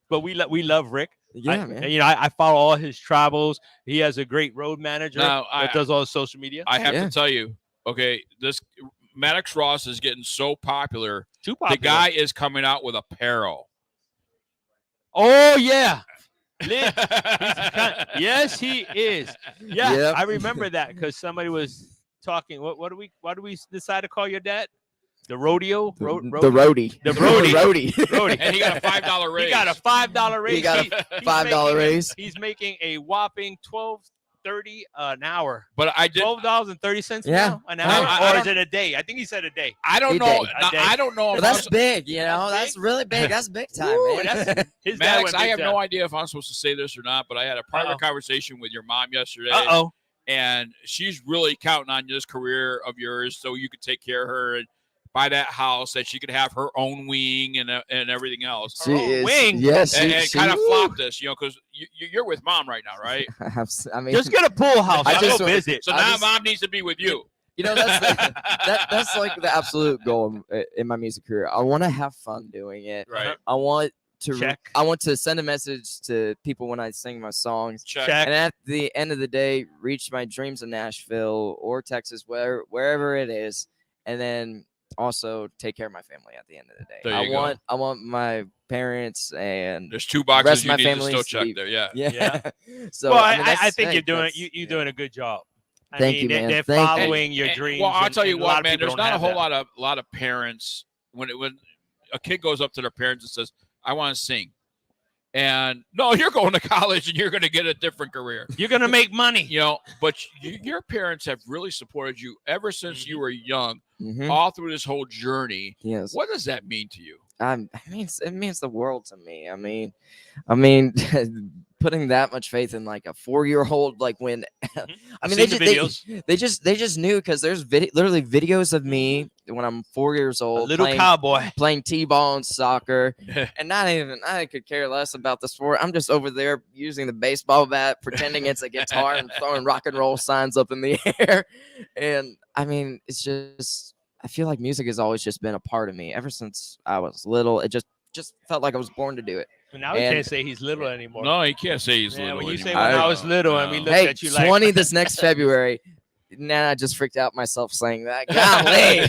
but we love Rick. Yeah, man. I follow all his travels. He has a great road manager Now, that does all his social media. I have to tell you, okay, this Maddox Ross is getting so popular. Too popular. The guy is coming out with apparel. Oh yeah. Yes, he is. Yeah, Yep. I remember that because somebody was talking. What do we decide to call your dad? The rodeo? The roadie. The roadie. Roadie. And he got a $5 raise. He got a $5 raise. He got a $5 raise. He's making a whopping $12.30 an hour. But I did $12.30 Yeah. now an hour, or is it a day? I think he said a day. I don't A know. day. Now, I don't know. Well, If that's I'm, big, That's really big. That's big time, Woo, man. his dad Maddox, went I big have time. no idea if I'm supposed to say this or not, but I had a private Uh-oh. conversation with your mom yesterday. Uh-oh. And she's really counting on this career of yours so you could take care of her and buy that house, that she could have her own wing and everything else. She is. wing. Yes. And she kind of woo. flopped this, because you're with mom right now, right? I mean, Just get a pool house. I I'll just- go visit. So I now just- mom needs to be with you. that's like the absolute goal in my music career. I want to have fun doing it. Right. I want to Check. I want to send a message to people when I sing my songs. Check. And at the end of the day, reach my dreams in Nashville or Texas, wherever it is, and then also take care of my family at the end of the day. There you go. I want my parents and There's two rest boxes of you my need to family still to check be- there. Yeah. Yeah. So Well, mean, I that's- think hey, you're doing that's- you're doing a good job. Thank you, man. They're Thank you. following your And- dreams. Well, I'll and- tell you and a lot what, of man. people There's don't not a have whole that. lot of parents when a kid goes up to their parents and says, "I want to sing," and no, you're going to college and you're going to get a different career. You're gonna make money. But your parents have really supported you ever since you were young, Mhm. all through this whole journey. Yes. What does that mean to you? It means the world to me. I mean, putting that much faith in like a 4-year-old. Like when, I mean, they just knew because there's literally videos of me when I'm 4 years old, little cowboy playing t-ball and soccer, and I could care less about the sport. I'm just over there using the baseball bat, pretending it's a guitar and throwing rock and roll signs up in the air. And I mean, it's just, I feel like music has always just been a part of me ever since I was little. It just felt like I was born to do it. But now he can't say he's little anymore. No, he can't say he's little when you anymore. say when I was little, I mean, look at you like 20 this next February. Nah, I just freaked out myself saying that. Golly.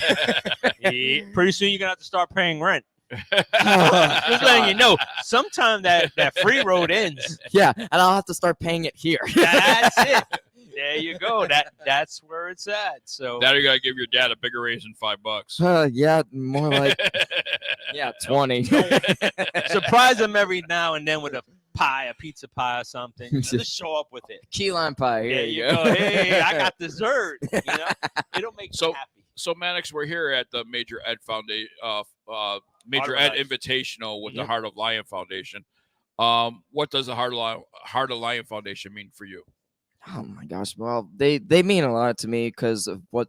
Yeah, pretty soon you're gonna have to start paying rent. Just letting you know, sometime that free road ends. Yeah, and I'll have to start paying it here. That's it. There you go. That's where it's at. So now you gotta give your dad a bigger raise than $5. Yeah, more like 20. Surprise him every now and then with a pizza pie or something. Just show up with it. Key lime pie. There you go. Hey, I got dessert. You know, it'll make you happy. So Maddox, we're here at the Major Ed Foundation, Major Ed Invitational with the Heart of Lion Foundation. What does the Heart of Lion Foundation mean for you? Oh my gosh! Well, they mean a lot to me because of what.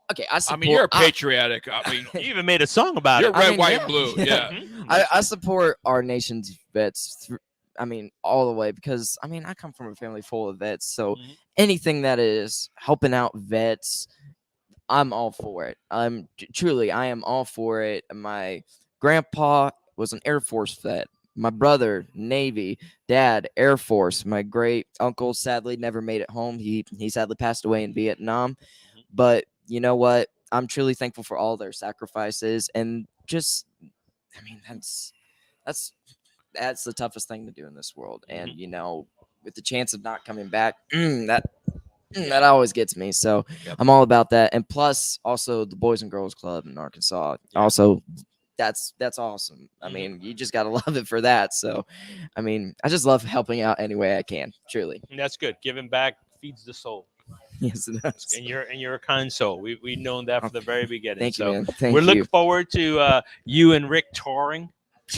Okay, I mean, you're patriotic. I mean, you even made a song about it. You're red, white, and blue. Yeah. I support our nation's vets. All the way because I come from a family full of vets. So anything that is helping out vets, I'm all for it. I am all for it. My grandpa was an Air Force vet. My brother, Navy, dad, Air Force. My great uncle sadly never made it home. He sadly passed away in Vietnam. But you know what? I'm truly thankful for all their sacrifices and just, that's the toughest thing to do in this world. And with the chance of not coming back, that always gets me. So I'm all about that. And plus also the Boys and Girls Club in Arkansas. Also, that's awesome. I mean, you just gotta love it for that. So I just love helping out any way I can, truly. And that's good. Giving back feeds the soul. Yes, it does. And you're a kind soul. We've known that from the very beginning. Thank you, so man. Thank we're you. looking forward to you and Rick touring.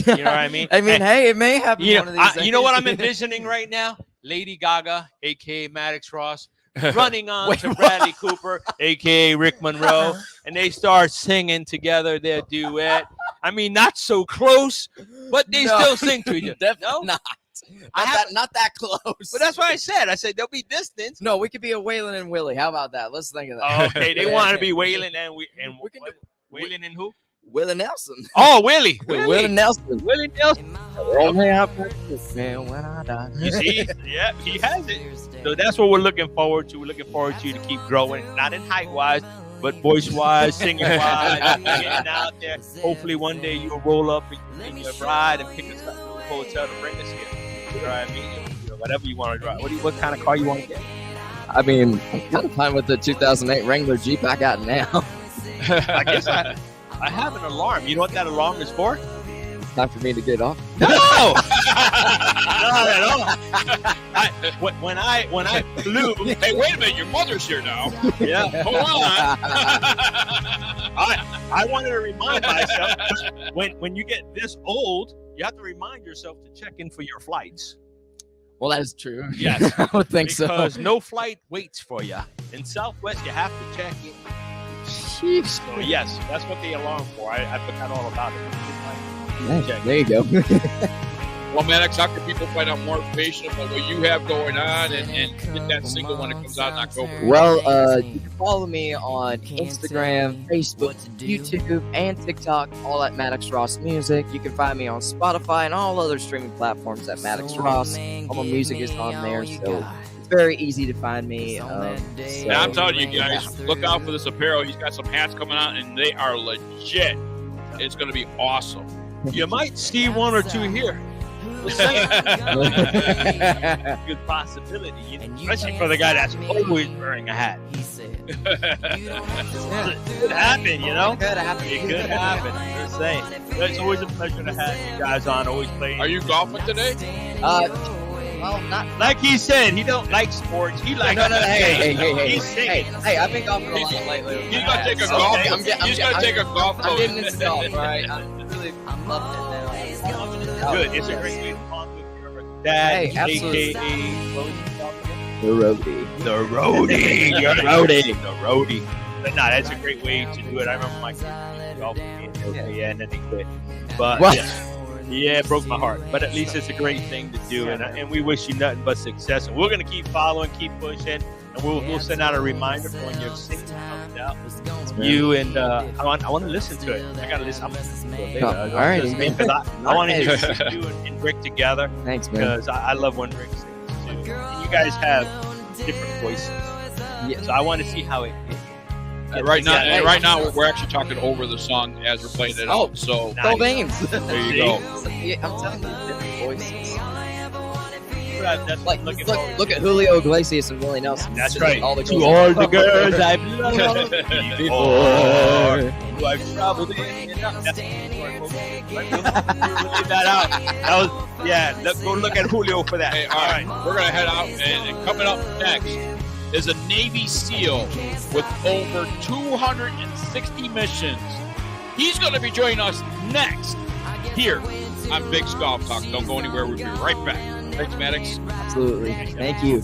You know what I mean? Hey, it may happen one of these days. You know what I'm envisioning right now? Lady Gaga, aka Maddox Ross, running on to Bradley Cooper, aka Rick Monroe, and they start singing together their duet. Not so close, but they still sing to each other. Definitely not. Not that close. But that's what I said. I said there'll be distance. No, we could be a Waylon and Willie. How about that? Let's think of that. Okay, they want to be Waylon and we can do Waylon and who? Willie Nelson. Oh, Willie Nelson. Willie Nelson. Man, when I die. You see? Yeah, he has it. So that's what we're looking forward to. We're looking forward to you to keep growing, not in height-wise, but voice-wise, singing-wise, getting out there. Hopefully one day you'll roll up in your ride and pick us up from the hotel to bring us here. You know what I mean? Whatever you want to drive. What kind of car you want to get? I'm kind of fine with the 2008 Wrangler Jeep I got now. I guess I have an alarm. You know what that alarm is for? Time for me to get off. No, not at all. When I flew, hey, wait a minute, your mother's here now. Yeah, hold on. I wanted to remind myself when you get this old, you have to remind yourself to check in for your flights. Well, that is true. Yes, I would think so. Because no flight waits for you. In Southwest, you have to check in. Sheesh. So yes, that's what the alarm for. I forgot all about it. There you go. Well, Maddox, how can people find out more information about what you have going on and get that single when it comes out in October? Well, you can follow me on Instagram, Facebook, YouTube, and TikTok, all at Maddox Ross Music. You can find me on Spotify and all other streaming platforms at Maddox Ross. All my music is on there, so it's very easy to find me. Now, I'm telling you guys, look out for this apparel. He's got some hats coming out, and they are legit. It's going to be awesome. You might see one or two here. Good possibility, especially for the guy that's always wearing a hat. It could happen, you know? It could happen. Just saying. It's always a pleasure to have you guys on. Always playing. Are you golfing today? Well, not like he said. He don't like sports. He likes. Hey, I've been golfing a lot lately. He's gonna take a golf. He's gonna take a golf. I'm getting into golf, right? I'm really loving it now. Good. It's a great way to bond with your That Hey, absolutely. AKA what was it called? The roadie. The roadie. You're the roadie. The roadie. But no, that's a great way to do it. I remember my kids golf and then they quit. But What? yeah, it broke my heart. But at least it's a great thing to do, and we wish you nothing but success. And we're gonna keep following, keep pushing, and we'll send out a reminder for when your single comes out. You and I want to listen to it. I gotta listen. I'm gonna listen to it later. All right, because I want to hear you and Rick together. Thanks, man. Because I love when Rick sings too. And you guys have different voices, so I want to see how it. Right now, we're actually talking over the song as we're playing it out. So Go Baines. there you go. Yeah, I'm telling you, different voices. That's Like, look at Julio Iglesias and Willie Nelson. That's Just right. All the To all the girls I've loved before, who I've traveled in. Leave that out. That was go look at Julio for that. Hey, all right, we're gonna head out, and coming up next is a Navy SEAL with over 260 missions. He's going to be joining us next here on Big's Golf Talk. Don't go anywhere. We'll be right back. Thanks, Maddox. Absolutely. Thank you.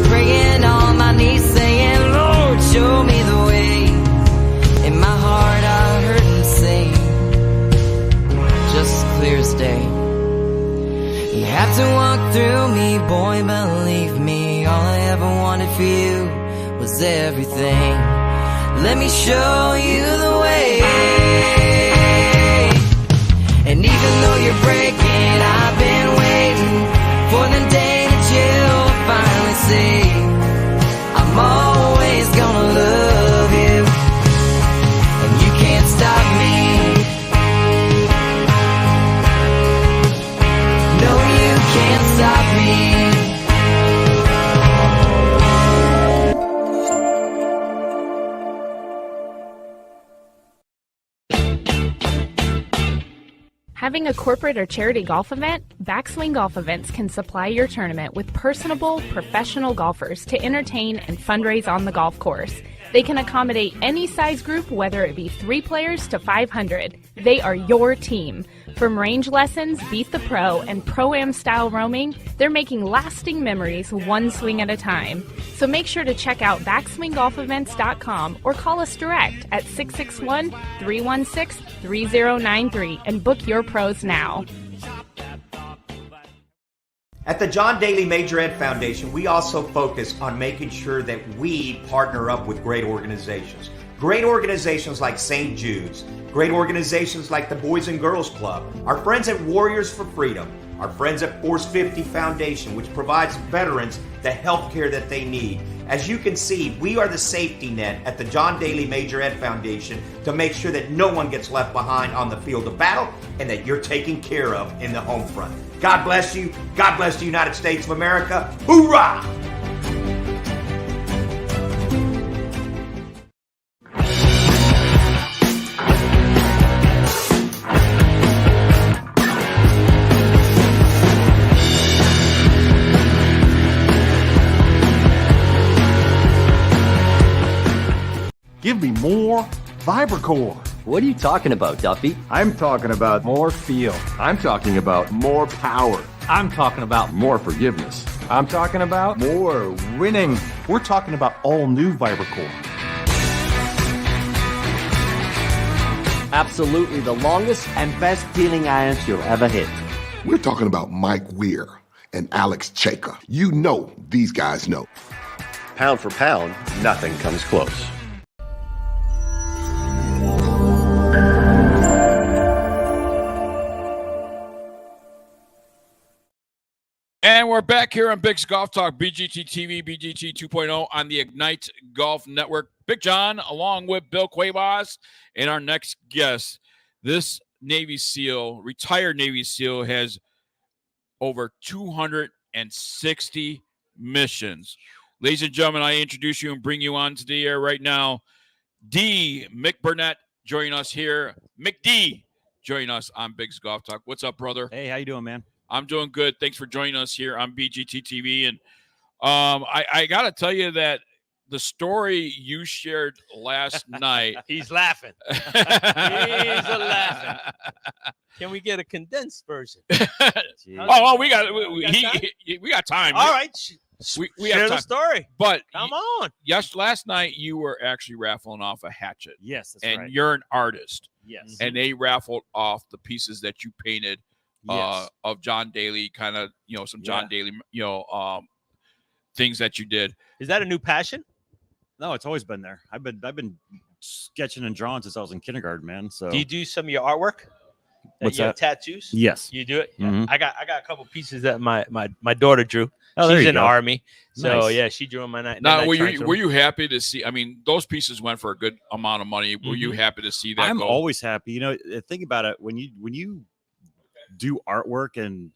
Praying on my knees saying, Lord, show me the way. In my heart I heard him sing, just clear as day. You have to walk through me, boy, believe me. All I ever wanted for you was everything. Let me show you the way. And even though you're breaking, I've been waiting for the day that you'll finally see I'm always gonna love you, and you can't stop me. No, you can't stop me. Having a corporate or charity golf event? Backswing Golf Events can supply your tournament with personable, professional golfers to entertain and fundraise on the golf course. They can accommodate any size group, whether it be 3 players to 500. They are your team. From range lessons, Beat the Pro, and Pro-Am style roaming, they're making lasting memories one swing at a time. So make sure to check out backswinggolfevents.com or call us direct at 661-316-3093 and book your pros now. At the John Daly Major Ed Foundation, we also focus on making sure that we partner up with great organizations. Great organizations like St. Jude's, great organizations like the Boys and Girls Club, our friends at Warriors for Freedom, our friends at Force 50 Foundation, which provides veterans the health care that they need. As you can see, we are the safety net at the John Daly Major Ed Foundation to make sure that no one gets left behind on the field of battle and that you're taken care of in the home front. God bless you. God bless the United States of America. Hoorah! Give me more Vibracore. What are you talking about, Duffy? I'm talking about more feel. I'm talking about more power. I'm talking about more forgiveness. I'm talking about more winning. We're talking about all new Vibracore. Absolutely the longest and best peeling irons you'll ever hit. We're talking about Mike Weir and Alex Chaker. You know these guys know. Pound for pound, nothing comes close. And we're back here on Big's Golf Talk, BGT TV, BGT 2.0 on the Ignite Golf Network. Big John, along with Bill Cuevas, and our next guest. This Navy SEAL, retired Navy SEAL, has over 260 missions. Ladies and gentlemen, I introduce you and bring you on to the air right now. Mick Burnett joining us here. Mick D joining us on Big's Golf Talk. What's up, brother? Hey, how you doing, man? I'm doing good. Thanks for joining us here on BGT TV. And I got to tell you that the story you shared last night. He's laughing. He's laughing. Can we get a condensed version? Oh, we got time. All right. We Share have the time. story. But Come on. Yes, last night you were actually raffling off a hatchet. Yes, that's and right. you're an artist. Yes. And they raffled off the pieces that you painted Yes. of John Daly, kind of, some John Daly, things that you did. Is that a new passion? No, it's always been there. I've been sketching and drawing since I was in kindergarten, man. So Do you do some of your artwork? What's you have that? tattoos? Yes. You do it? Yeah. Mhm. I got a couple pieces that my daughter drew. Oh, there She's you in the go. Army. So Nice. yeah, she drew them. And Now, were you happy to see? I mean, those pieces went for a good amount of money. Were you Mhm. happy to see that? I'm go? always happy. Think about it. When you do artwork, and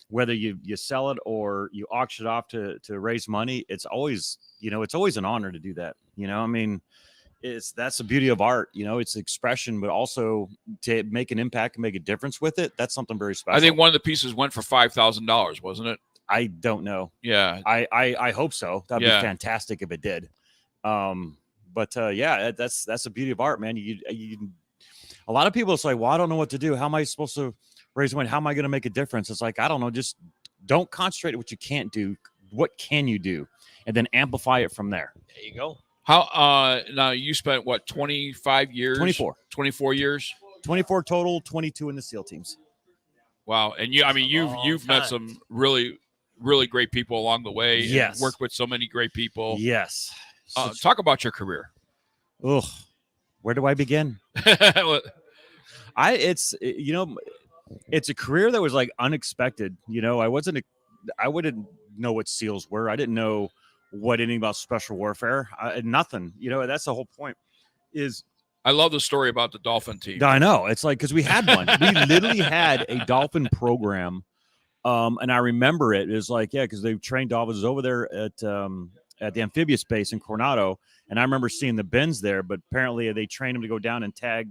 whether you sell it or you auction it off to raise money, it's always an honor to do that. I mean, that's the beauty of art. It's expression, but also to make an impact and make a difference with it. That's something very special. I think one of the pieces went for $5,000, wasn't it? I don't know. Yeah. I hope so. That'd Yeah. be fantastic if it did. But that's the beauty of art, man. A lot of people say, well, I don't know what to do. How am I supposed to raise money? How am I going to make a difference? It's like, I don't know. Just don't concentrate on what you can't do. What can you do? And then amplify it from there. There you go. How now you spent what, 25 years? 24 years? 24 total, 22 in the SEAL teams. Wow. And you've met some really, really great people along the way. and Yes. worked with so many great people. Yes. Talk about your career. Ugh. Where do I begin? It's a career that was like unexpected. I wouldn't know what SEALs were. I didn't know anything about special warfare. Nothing. That's the whole point. I love the story about the Dolphin team. I know. It's like, because we had one. We literally had a Dolphin program. And I remember it was like, because they trained dolphins over there at the amphibious base in Coronado. And I remember seeing the bins there, but apparently they trained them to go down and tag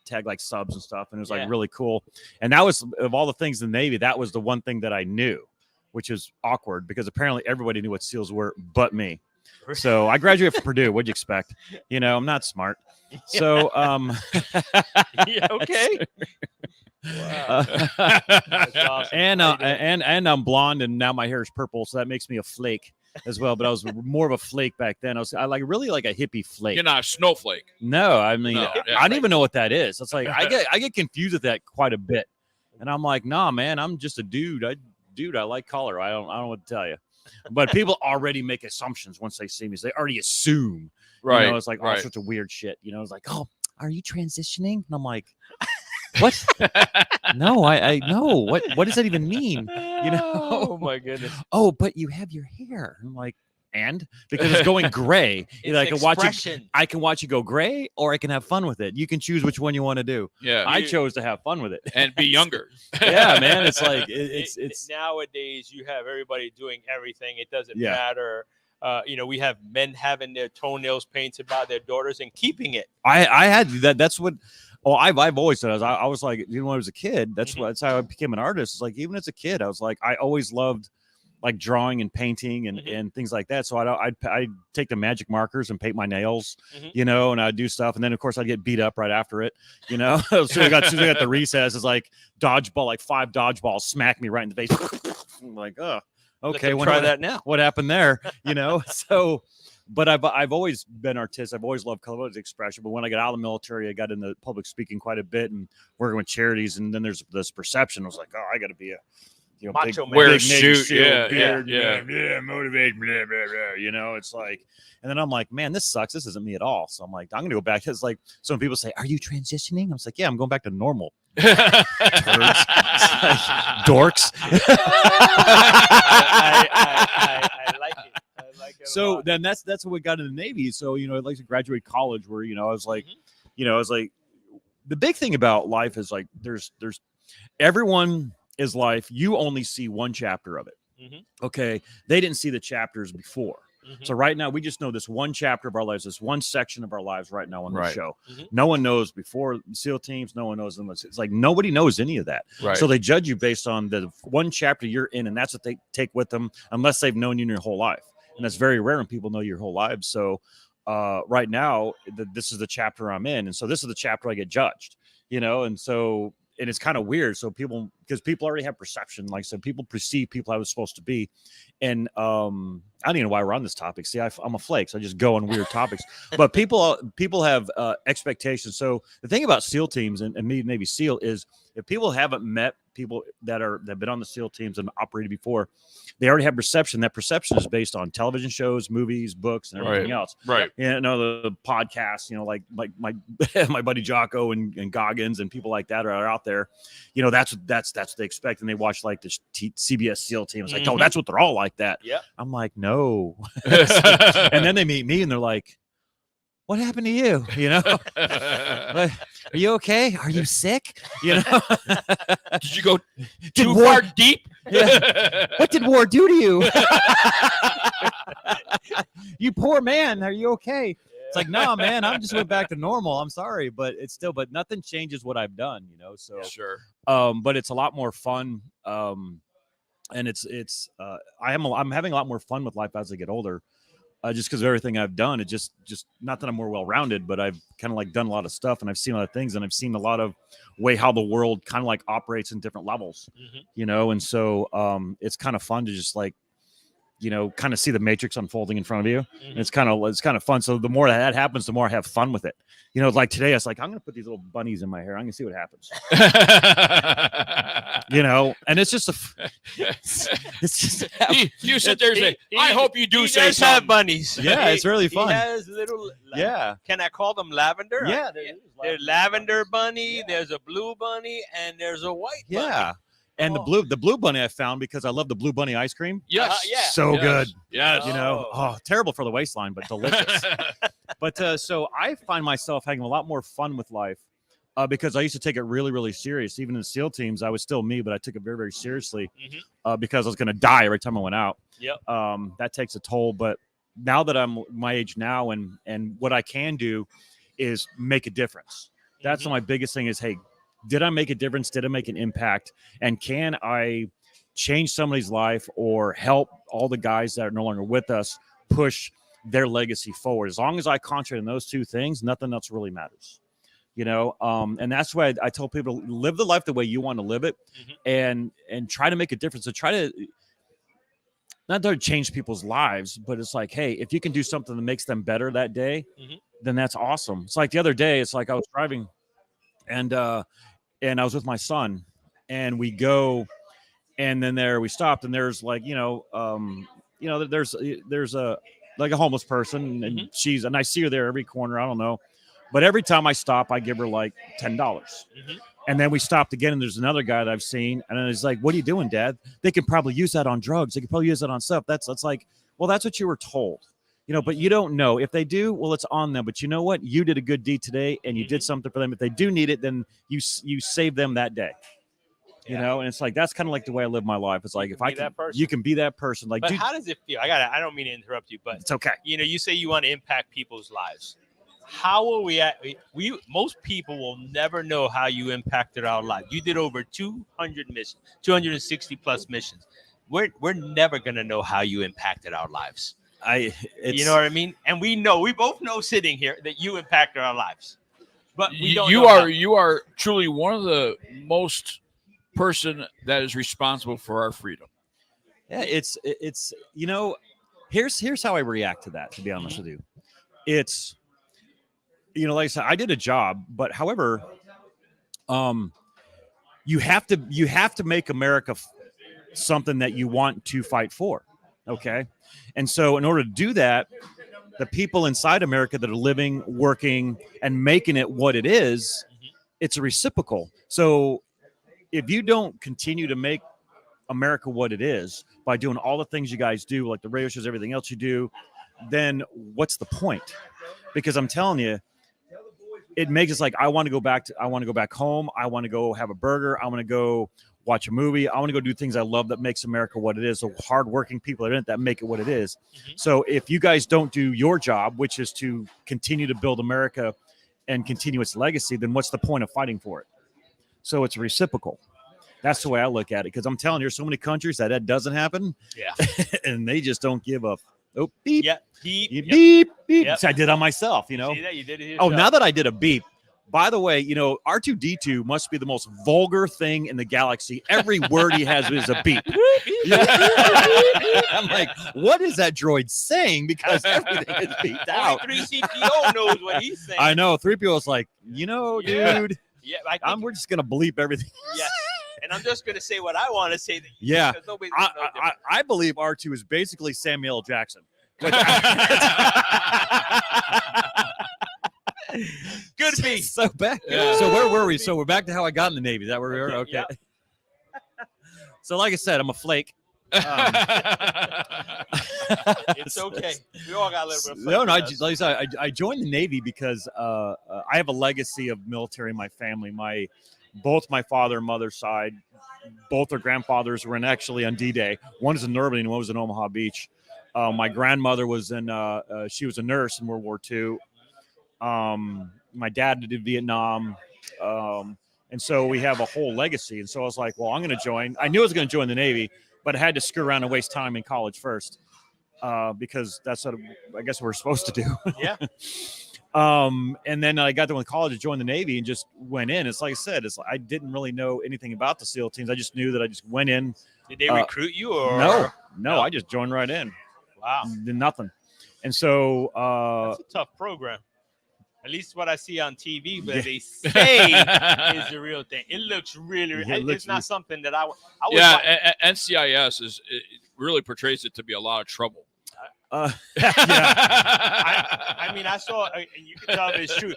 tag like subs and stuff. And it was like really cool. And that was, of all the things in the Navy, that was the one thing that I knew, which is awkward because apparently everybody knew what SEALs were but me. So I graduated from Purdue. What'd you expect? I'm not smart. So, yeah, okay. Wow. That's awesome. And I'm blonde, and now my hair is purple, so that makes me a flake as well. But I was more of a flake back then. I really like a hippie flake. You're not a snowflake. No, I mean, No, I don't even know what that is. It's like I get confused with that quite a bit, and I'm like, nah, man, I'm just a dude. I like color. I don't know what to tell you. But people already make assumptions once they see me. So they already assume, Right? It's like all right. sorts of weird shit. It's like, oh, are you transitioning? And I'm like, what? No, I know. What does that even mean? Oh my goodness. Oh, but you have your hair. I'm like, and because it's going gray. I can watch you go gray, or I can have fun with it. You can choose which one you want to do. Yeah. I chose to have fun with it and be younger. Yeah, man. It's like it's nowadays you have everybody doing everything. It doesn't Yeah. matter. We have men having their toenails painted by their daughters and keeping it. I had that. That's what. Oh, I've always said. I was like, even when I was a kid, that's how I became an artist. It's like, even as a kid, I was like, I always loved like drawing and painting and things like that. So I'd take the magic markers and paint my nails, and I'd do stuff. And then of course I'd get beat up right after it, As soon as I got the recess, it's like dodgeball, like 5 dodgeballs smack me right in the face. I'm like, oh, okay. Try that now. What happened there? So, but I've always been artistic. I've always loved color expression. But when I got out of the military, I got into public speaking quite a bit and working with charities. And then there's this perception. I was like, oh, I got to be a macho man. wear a Big Navy suit, SEAL, beard, yeah. motivate, blah, blah, blah, it's like, and then I'm like, man, this sucks. This isn't me at all. So I'm like, I'm gonna go back. It's like, some people say, are you transitioning? I was like, yeah, I'm going back to normal. Turds. Dorks. I like it. I like it. So then that's when we got in the Navy. So, I'd like to graduate college where, I was like, the big thing about life is like, there's everyone is life. You only see one chapter of it. Okay. They didn't see the chapters before. So right now we just know this one chapter of our lives, this one section of our lives right now on the Right. show. No one knows before SEAL teams. No one knows them. It's like nobody knows any of that. Right. So they judge you based on the one chapter you're in, and that's what they take with them, unless they've known you your whole life. And that's very rare when people know your whole lives. So right now, this is the chapter I'm in, and so this is the chapter I get judged. And so, and it's kind of weird. So because people already have perception, like I said, people perceive people how it's supposed to be. And I don't even know why we're on this topic. See, I'm a flake, so I just go on weird topics. But people have expectations. So the thing about SEAL teams and me, Navy SEAL, is if people haven't met people that have been on the SEAL teams and operated before, they already have perception. That perception is based on television shows, movies, books, and everything else. Right. The podcasts, like my my buddy Jocko and Goggins and people like that are out there. That's what they expect, and they watch like the CBS SEAL team. It's like, oh, that's what they're all like that. Yeah. I'm like, no. And then they meet me and they're like, what happened to you? Are you okay? Are you sick? Did you go too far deep? Yeah. What did war do to you? You poor man. Are you okay? It's like, no, man, I just went back to normal. I'm sorry, but but nothing changes what I've done, so sure. But it's a lot more fun. And I'm having a lot more fun with life as I get older. Just because of everything I've done, it just not that I'm more well-rounded, but I've kind of like done a lot of stuff, and I've seen a lot of things, and I've seen a lot of way how the world kind of like operates in different levels, and so it's kind of fun to just like, kind of see the matrix unfolding in front of you. And it's kind of fun. So the more that happens, the more I have fun with it. Like today, I was like, I'm going to put these little bunnies in my hair. I'm going to see what happens. And it's just you sit there and say, I hope you do say does something. have bunnies. Yeah, it's really fun. He has little. Yeah. Can I call them lavender? Yeah. There's lavender bunny. There's a blue bunny, and there's a white bunny. Yeah. And the blue bunny I found because I love the blue bunny ice cream. Yes. So good. Yes. Terrible for the waistline, but delicious. But so I find myself having a lot more fun with life because I used to take it really, really serious. Even in SEAL teams, I was still me, but I took it very, very seriously because I was going to die every time I went out. Yep. That takes a toll. But now that I'm my age now and what I can do is make a difference. That's my biggest thing is, hey, did I make a difference? Did I make an impact? And can I change somebody's life or help all the guys that are no longer with us push their legacy forward? As long as I concentrate on those two things, nothing else really matters. And that's why I tell people to live the life the way you want to live it and try to make a difference. So try to not to change people's lives, but it's like, hey, if you can do something that makes them better that day, then that's awesome. It's like the other day, it's like I was driving and I was with my son and we go and then we stopped and there's like, there's a like a homeless person and and I see her there every corner. I don't know. But every time I stop, I give her like $10. And then we stopped again and there's another guy that I've seen. And then he's like, what are you doing, Dad? They could probably use that on drugs. They could probably use that on stuff. That's like, well, that's what you were told. But you don't know. If they do, well, it's on them. But you know what? You did a good deed today, and you did something for them. If they do need it, then you save them that day. And it's like that's kind of like the way I live my life. It's like if I can, you can be that person. Like, but how does it feel? I don't mean to interrupt you, but it's okay. You say you want to impact people's lives. How are we at? Most people will never know how you impacted our life. You did over 200 missions, 260 plus missions. We're never gonna know how you impacted our lives. You know what I mean? And we both know sitting here that you impacted our lives. But we don't you are truly one of the most person that is responsible for our freedom. Yeah, it's here's how I react to that, to be honest with you. It's like I said, I did a job, but however, you have to make America something that you want to fight for. Okay. And so in order to do that, the people inside America that are living, working, and making it what it is, it's a reciprocal. So if you don't continue to make America what it is by doing all the things you guys do, like the radio shows, everything else you do, then what's the point? Because I'm telling you, it makes us like, I want to go back home. I want to go have a burger. I want to go watch a movie. I want to go do things I love that makes America what it is. So hardworking people in it that make it what it is. So if you guys don't do your job, which is to continue to build America and continue its legacy, then what's the point of fighting for it? So it's reciprocal. That's the way I look at it. Because I'm telling you, there's so many countries that doesn't happen. Yeah. And they just don't give a beep. Yeah. Beep. Yep. So I did on myself, See that? You did it Oh, yourself. now that I did a beep, By the way, R2D2 must be the most vulgar thing in the galaxy. Every word he has is a beep. I'm like, what is that droid saying? Because everything is beeped out. Only 3CPO knows what he's saying. I know. 3PO is like, dude, Yeah, we're just going to bleep everything. Yes. And I'm just going to say what I want to say. Yeah. I believe R2 is basically Samuel L. Jackson. Good to be. So back. So where were we? So we're back to how I got in the Navy. Is that where we were? Okay. Yeah. So like I said, I'm a flake. It's okay. We all got a little bit of fun. Like I said, I joined the Navy because I have a legacy of military in my family. Both my father and mother's side, both their grandfathers were actually on D-Day. One is in Normandy and one was in Omaha Beach. My grandmother was she was a nurse in World War II. My dad did Vietnam. And so we have a whole legacy. And so I was like, well, I'm going to join. I knew I was going to join the Navy, but I had to screw around and waste time in college first because that's what I guess we're supposed to do. Yeah. And then I got done with college to join the Navy and just went in. It's like I said, I didn't really know anything about the SEAL teams. I just knew that I just went in. Did they recruit you or No, I just joined right in. Wow. Did nothing. And so that's a tough program. At least what I see on TV, but they say is the real thing. It looks really. It's not something that I would. Yeah, NCIS it really portrays it to be a lot of trouble. I mean, I saw, and you can tell if it's true.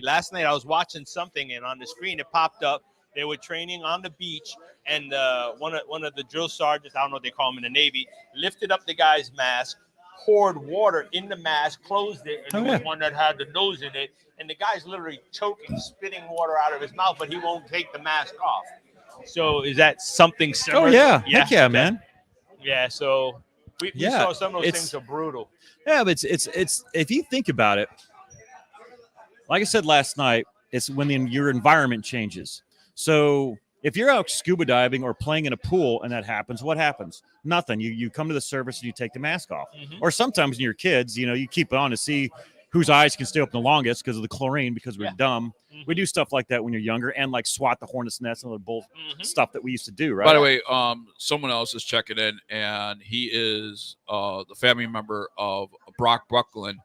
Last night, I was watching something, and on the screen it popped up. They were training on the beach, and one of the drill sergeants, I don't know what they call him in the Navy, lifted up the guy's mask, poured water in the mask, closed it, and there was one that had the nose in it, and the guy's literally choking, spitting water out of his mouth, but he won't take the mask off. So is that something similar? Oh yeah, heck yeah, man. Yeah, so we saw some of those things are brutal. Yeah, but it's if you think about it, like I said last night, it's when your environment changes. So if you're out scuba diving or playing in a pool and that happens, what happens? Nothing. You come to the surface and you take the mask off. Mm-hmm. Or sometimes when you're kids, you keep it on to see whose eyes can stay open the longest because of the chlorine, because we're dumb. Mm-hmm. We do stuff like that when you're younger, and like swat the hornet's nest and other bull stuff that we used to do, right? By the way, someone else is checking in, and he is the family member of Brock Buckland.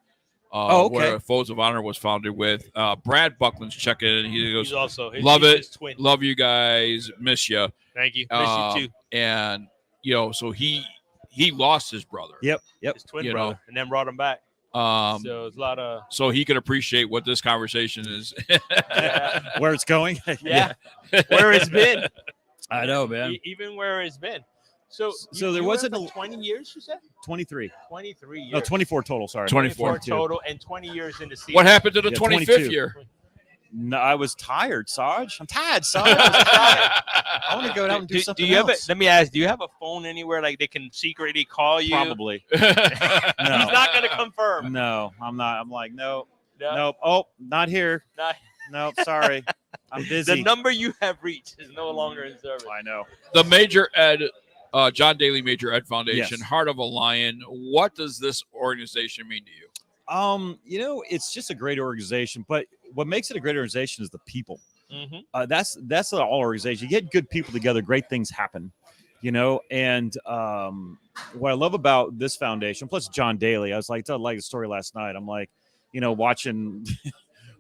Where Foes of Honor was founded with. Brad Buckland's checking in. He goes, love it. Love you guys. Miss you. Thank you. Miss you too. And, so he lost his brother. Yep. His twin brother. And then brought him back. So it's a lot of. So he can appreciate what this conversation is. Where it's going. Yeah. Where it's been. I know, man. Even where it's been. So there wasn't 20 years, you said? 23. 23 years. No, 24 total, sorry. 24 total and 20 years in the season. What happened to the 25th year? No, I was tired, Sarge. I'm tired, Sarge. I want to go out and do something else. Let me ask, do you have a phone anywhere like they can secretly call you? Probably. No. He's not going to confirm. No, I'm not. I'm like, nope. Oh, not here. Nope, sorry. I'm busy. The number you have reached is no longer in service. I know. The Major Ed, John Daly Major Ed Foundation, Yes. Heart of a Lion. What does this organization mean to you? It's just a great organization, but what makes it a great organization is the people. Mm-hmm. That's all organization. You get good people together, great things happen, and what I love about this foundation, plus John Daly, I was like, I told like the story last night. I'm like,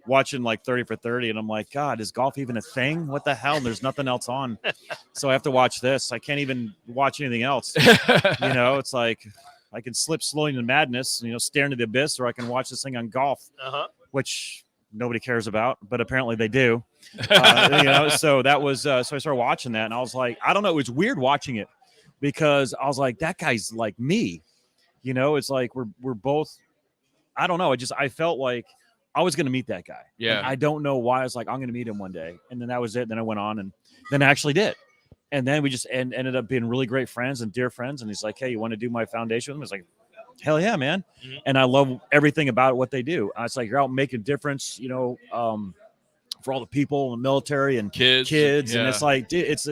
watching like 30 for 30, and I'm like, God, is golf even a thing? What the hell? There's nothing else on. So I have to watch this. I can't even watch anything else. It's like I can slip slowly into madness, stare into the abyss, or I can watch this thing on golf, which nobody cares about, but apparently they do. So that was so I started watching that, and I was like, I don't know, it was weird watching it because I was like, that guy's like me. It's like we're both, I don't know, I felt like I was going to meet that guy. Yeah. And I don't know why. I was like, I'm going to meet him one day. And then that was it. Then I went on, and then I actually did. And then we just ended up being really great friends and dear friends. And he's like, hey, you want to do my foundation with him? I was like, hell yeah, man. Mm-hmm. And I love everything about what they do. It's like, you're out making a difference, for all the people in the military and kids. Yeah. And it's like, it's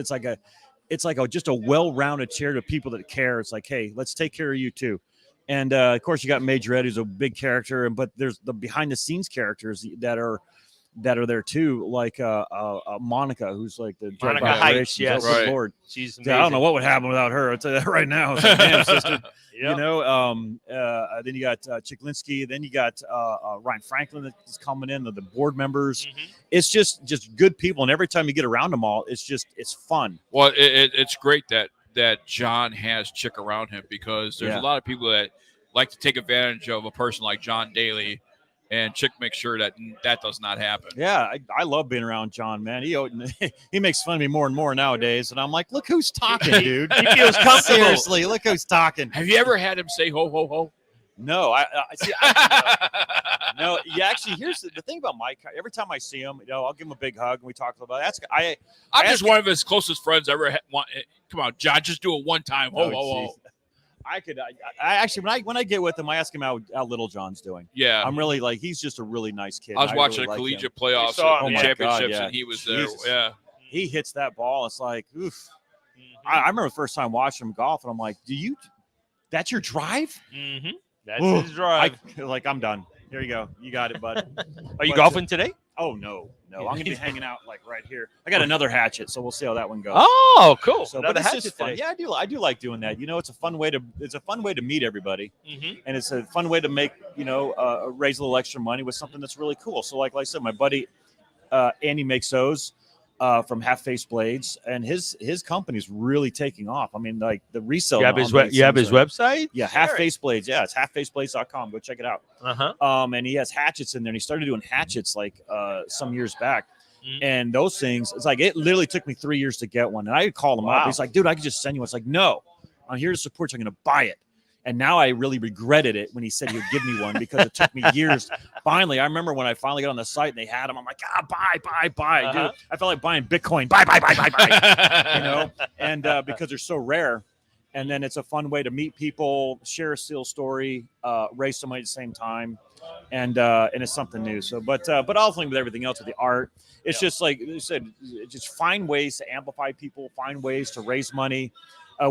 like just a well-rounded charity of people that care. It's like, hey, let's take care of you too. And of course, you got Majorette, who's a big character, but there's the behind the scenes characters that are there too, like Monica, who's like the Monica Heights, yes. Right. Lord, she's amazing. I don't know what would happen without her. I'll tell you that right now. It's like, damn, sister. Yep. You know, then you got Chiklinski, then you got Ryan Franklin that's coming in, the board members. It's just good people, and every time you get around them all, it's fun. Well, it's great that John has Chick around him, because there's a lot of people that like to take advantage of a person like John Daly. And Chick makes sure that does not happen. Yeah, I love being around John, man. He makes fun of me more and more nowadays, and I'm like, look who's talking, dude. He feels comfortable. Seriously, look who's talking. Have you ever had him say ho ho ho? No, no. Yeah, actually, here's the thing about Mike. Every time I see him, I'll give him a big hug and we talk about it. I'm just one of his closest friends ever. Come on, John, just do it one time. Ho ho ho. I actually, when I get with him, I ask him how Little John's doing. Yeah, I'm really like, he's just a really nice kid. I was watching a collegiate playoffs and championships, and he was there. Jesus. Yeah, he hits that ball. It's like, oof. I remember the first time watching him golf, and I'm like, that's your drive? Mm-hmm. That's his drive. I'm done. Here you go. You got it, bud. Are you golfing today? Oh, no. I'm going to be hanging out like right here. I got another hatchet, so we'll see how that one goes. Oh, cool. So, but it's just fun. Yeah, I do like doing that. It's a fun way to meet everybody, and it's a fun way to make raise a little extra money with something that's really cool. So, like I said, my buddy Andy makes those from Half Face Blades, and his company's really taking off. I mean, like the resale. You have his website? Yeah, Half Face Blades. Yeah, it's halffaceblades.com. Go check it out. And he has hatchets in there, and he started doing hatchets like some years back. And those things, it's like, it literally took me 3 years to get one. And I called him up. He's like, dude, I could just send you one. It's like, no, I'm here to support you. I'm going to buy it. And now I really regretted it when he said he would give me one, because it took me years. Finally, I remember when I finally got on the site and they had them, I'm like, buy. Dude, I felt like buying Bitcoin. Buy. And because they're so rare. And then it's a fun way to meet people, share a seal story, raise some money at the same time. And it's something new. So, but ultimately with everything else, with the art, it's just like you said, just find ways to amplify people, find ways to raise money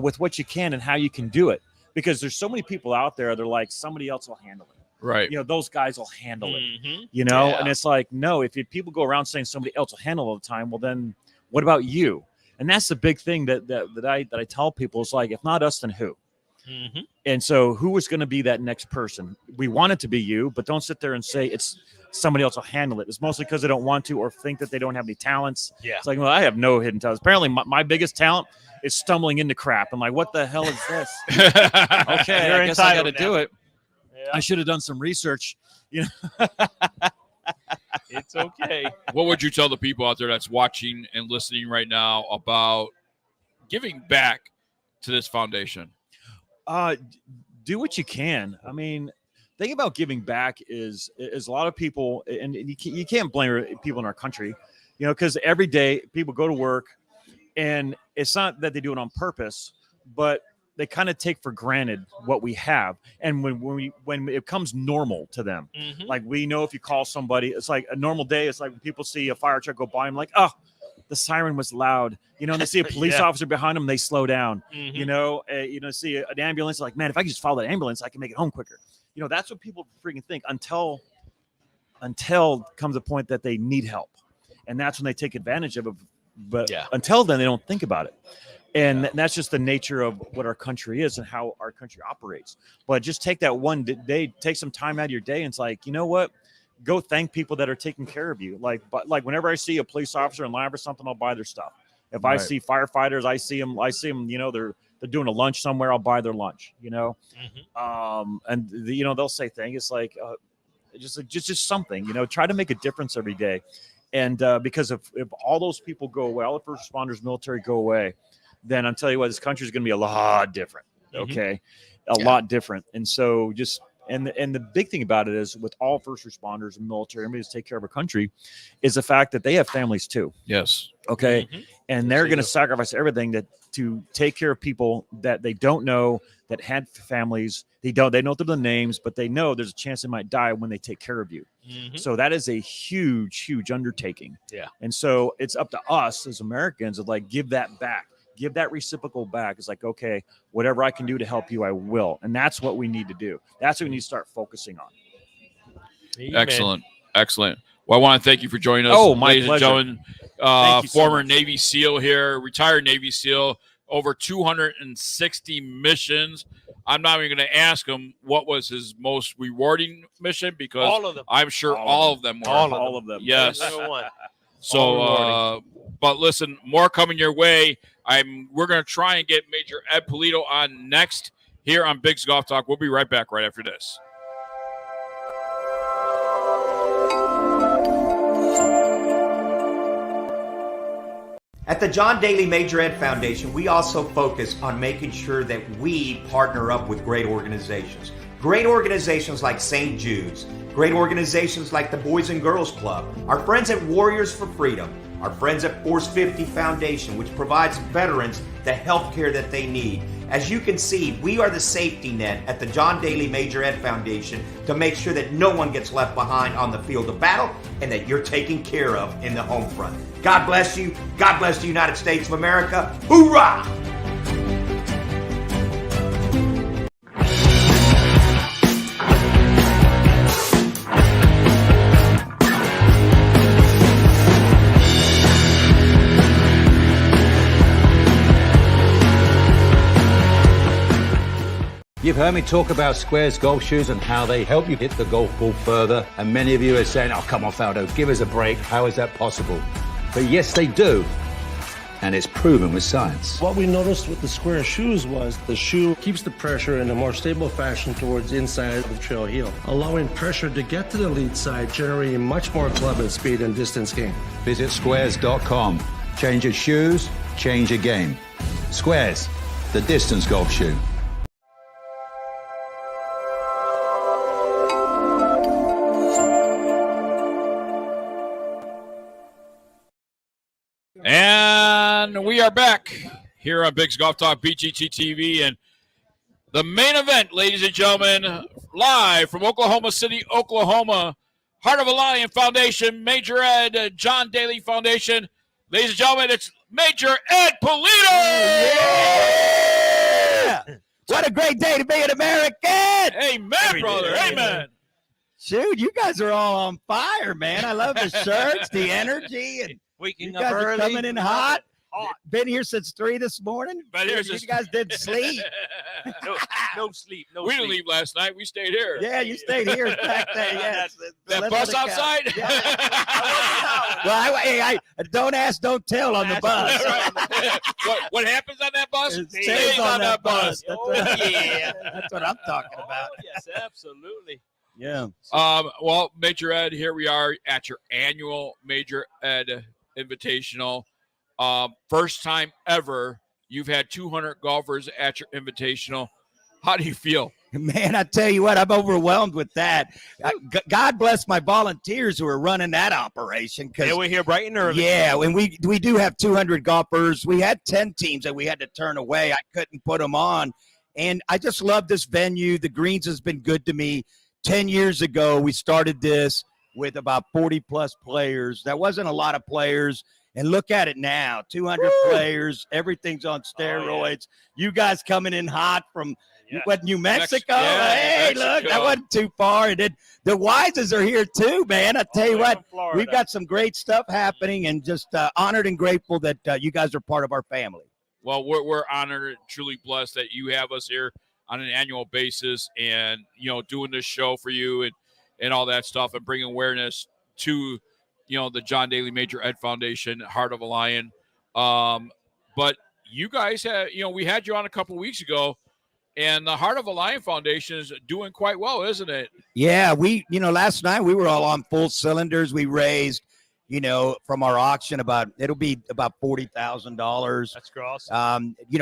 with what you can and how you can do it. Because there's so many people out there, they're like, somebody else will handle it. Right. Those guys will handle it. And it's like, no, if people go around saying somebody else will handle it all the time, well, then what about you? And that's the big thing that I tell people. It's like, if not us, then who? And so who is going to be that next person? We want it to be you, but don't sit there and say it's somebody else will handle it. It's mostly because they don't want to, or think that they don't have any talents. Yeah. It's like, well, I have no hidden talents. Apparently my biggest talent is stumbling into crap. I'm like, what the hell is this? Okay, I guess I got to do it. Yeah. I should have done some research. It's okay. What would you tell the people out there that's watching and listening right now about giving back to this foundation? Do what you can. I mean, the thing about giving back is a lot of people, and you can't blame people in our country, because every day people go to work, and it's not that they do it on purpose, but they kind of take for granted what we have. And when it becomes normal to them, like we know if you call somebody, it's like a normal day. It's like when people see a fire truck go by, I'm like, oh, the siren was loud. And they see a police officer behind them, they slow down. See an ambulance, like, man, if I could just follow that ambulance, I can make it home quicker. That's what people freaking think until comes a point that they need help. And that's when they take advantage of it. But until then, they don't think about it. And that's just the nature of what our country is and how our country operates. But just take that one day, take some time out of your day. And it's like, you know what? Go thank people that are taking care of you. Like whenever I see a police officer in line or something, I'll buy their stuff. If I see firefighters, I see them, they're doing a lunch somewhere, I'll buy their lunch, and they'll say things. It's like, just something, try to make a difference every day. And because if all those people go away, all the first responders, military go away, then I'm telling you what, this country is going to be a lot different. Okay. A lot different. And so and the big thing about it is, with all first responders and military, everybody to take care of a country, is the fact that they have families too. Yes. Okay. And they're going to sacrifice everything to take care of people that they don't know, that had families. They know the names, but they know there's a chance they might die when they take care of you. So that is a huge, huge undertaking. Yeah. And so it's up to us as Americans to give that back. give that reciprocal back. It's like, okay, whatever I can do to help you, I will. And that's what we need to do. That's what we need to start focusing on. Excellent. Excellent. Well, I want to thank you for joining us. Oh, my ladies pleasure. and gentlemen. Thank you so Former much. Navy SEAL here, retired Navy SEAL, over 260 missions. I'm not even going to ask him what was his most rewarding mission because All of them. I'm sure all of them were. All of them. Yes. Every single one. So, but listen, more coming your way. We're going to try and get Major Ed Polito on next here on Big's Golf Talk. We'll be right back right after this. At the John Daly Major Ed Foundation, we also focus on making sure that we partner up with great organizations. Great organizations like St. Jude's, great organizations like the Boys and Girls Club, our friends at Warriors for Freedom, our friends at Force 50 Foundation, which provides veterans the health care that they need. As you can see, we are the safety net at the John Daly Major Ed Foundation to make sure that no one gets left behind on the field of battle and that you're taken care of in the home front. God bless you. God bless the United States of America. Hoorah! You've heard me talk about Squares golf shoes and how they help you hit the golf ball further. And many of you are saying, oh, come on, Faldo, give us a break. How is that possible? But yes, they do. And it's proven with science. What we noticed with the Square shoes was the shoe keeps the pressure in a more stable fashion towards inside of the trail heel, allowing pressure to get to the lead side, generating much more club and speed and distance gain. Visit squares.com. Change your shoes, change your game. Squares, the distance golf shoe. And we are back here on Big's Golf Talk, BGT TV, and the main event, ladies and gentlemen, live from Oklahoma City, Oklahoma, Heart of a Lion Foundation, Major Ed, John Daly Foundation. Ladies and gentlemen, it's Major Ed Polito! Yeah! What a great day to be an American! Amen, brother. Amen. Shoot, you guys are all on fire, man. I love the shirts, the energy, and waking you up guys are early. coming in hot. Been here since 3 this morning. You guys didn't sleep. No sleep. No We sleep. didn't leave last night. We stayed here. Yeah, you stayed here back there. Yes. That bus outside? Well, I don't ask, don't tell on the bus. what happens on that bus? It stays on that bus. Oh, yeah. That's what I'm talking about. Yes, absolutely. Yeah. Well, Major Ed, here we are at your annual Major Ed Invitational. First time ever you've had 200 golfers at your Invitational. How do you feel? Man, I tell you what, I'm overwhelmed with that. God bless my volunteers who are running that operation. They were here bright and early. Yeah, and we do have 200 golfers. We had 10 teams that we had to turn away. I couldn't put them on. And I just love this venue. The greens has been good to me. 10 years ago, we started this with about 40-plus players. That wasn't a lot of players. And look at it now, 200 players. Everything's on steroids. You guys coming in hot from what, New Mexico? Hey, look, that wasn't too far. And then the Wises are here too, man. I tell you what, we've got some great stuff happening, and just honored and grateful that you guys are part of our family. Well, we're honored and truly blessed that you have us here on an annual basis and, doing this show for you and all that stuff and bringing awareness to, the John Daly Major Ed Foundation, Heart of a Lion. But you guys have, we had you on a couple of weeks ago, and the Heart of a Lion Foundation is doing quite well, isn't it? Yeah, last night we were all on full cylinders. We raised, from our auction it'll be about $40,000. That's gross.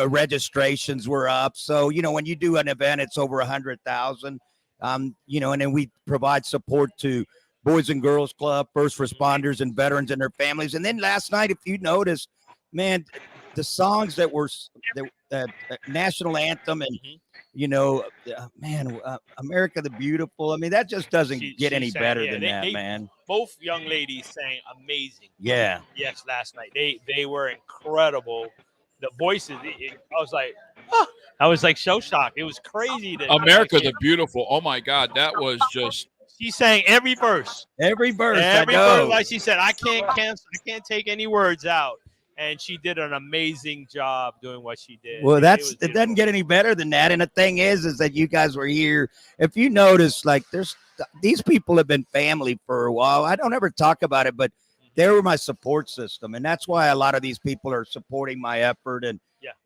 Registrations were up. So, when you do an event, it's over 100,000. And then we provide support to Boys and Girls Club, first responders, and veterans and their families. And then last night, if you noticed, man, the songs that were the national anthem and, America the Beautiful. I mean, that just doesn't get any better than that, man. Both young ladies sang amazing. Yeah. Yes, last night. They were incredible. the voices. I was like, oh, I was like so shocked. It was crazy. America the Beautiful. Oh my God, that was just. She sang every verse. Every verse. Every I know. verse, like she said, I can't take any words out. And she did an amazing job doing what she did. Well, it it doesn't get any better than that. And the thing is that you guys were here. If you notice, like these people have been family for a while. I don't ever talk about it, but they were my support system. And that's why a lot of these people are supporting my effort. And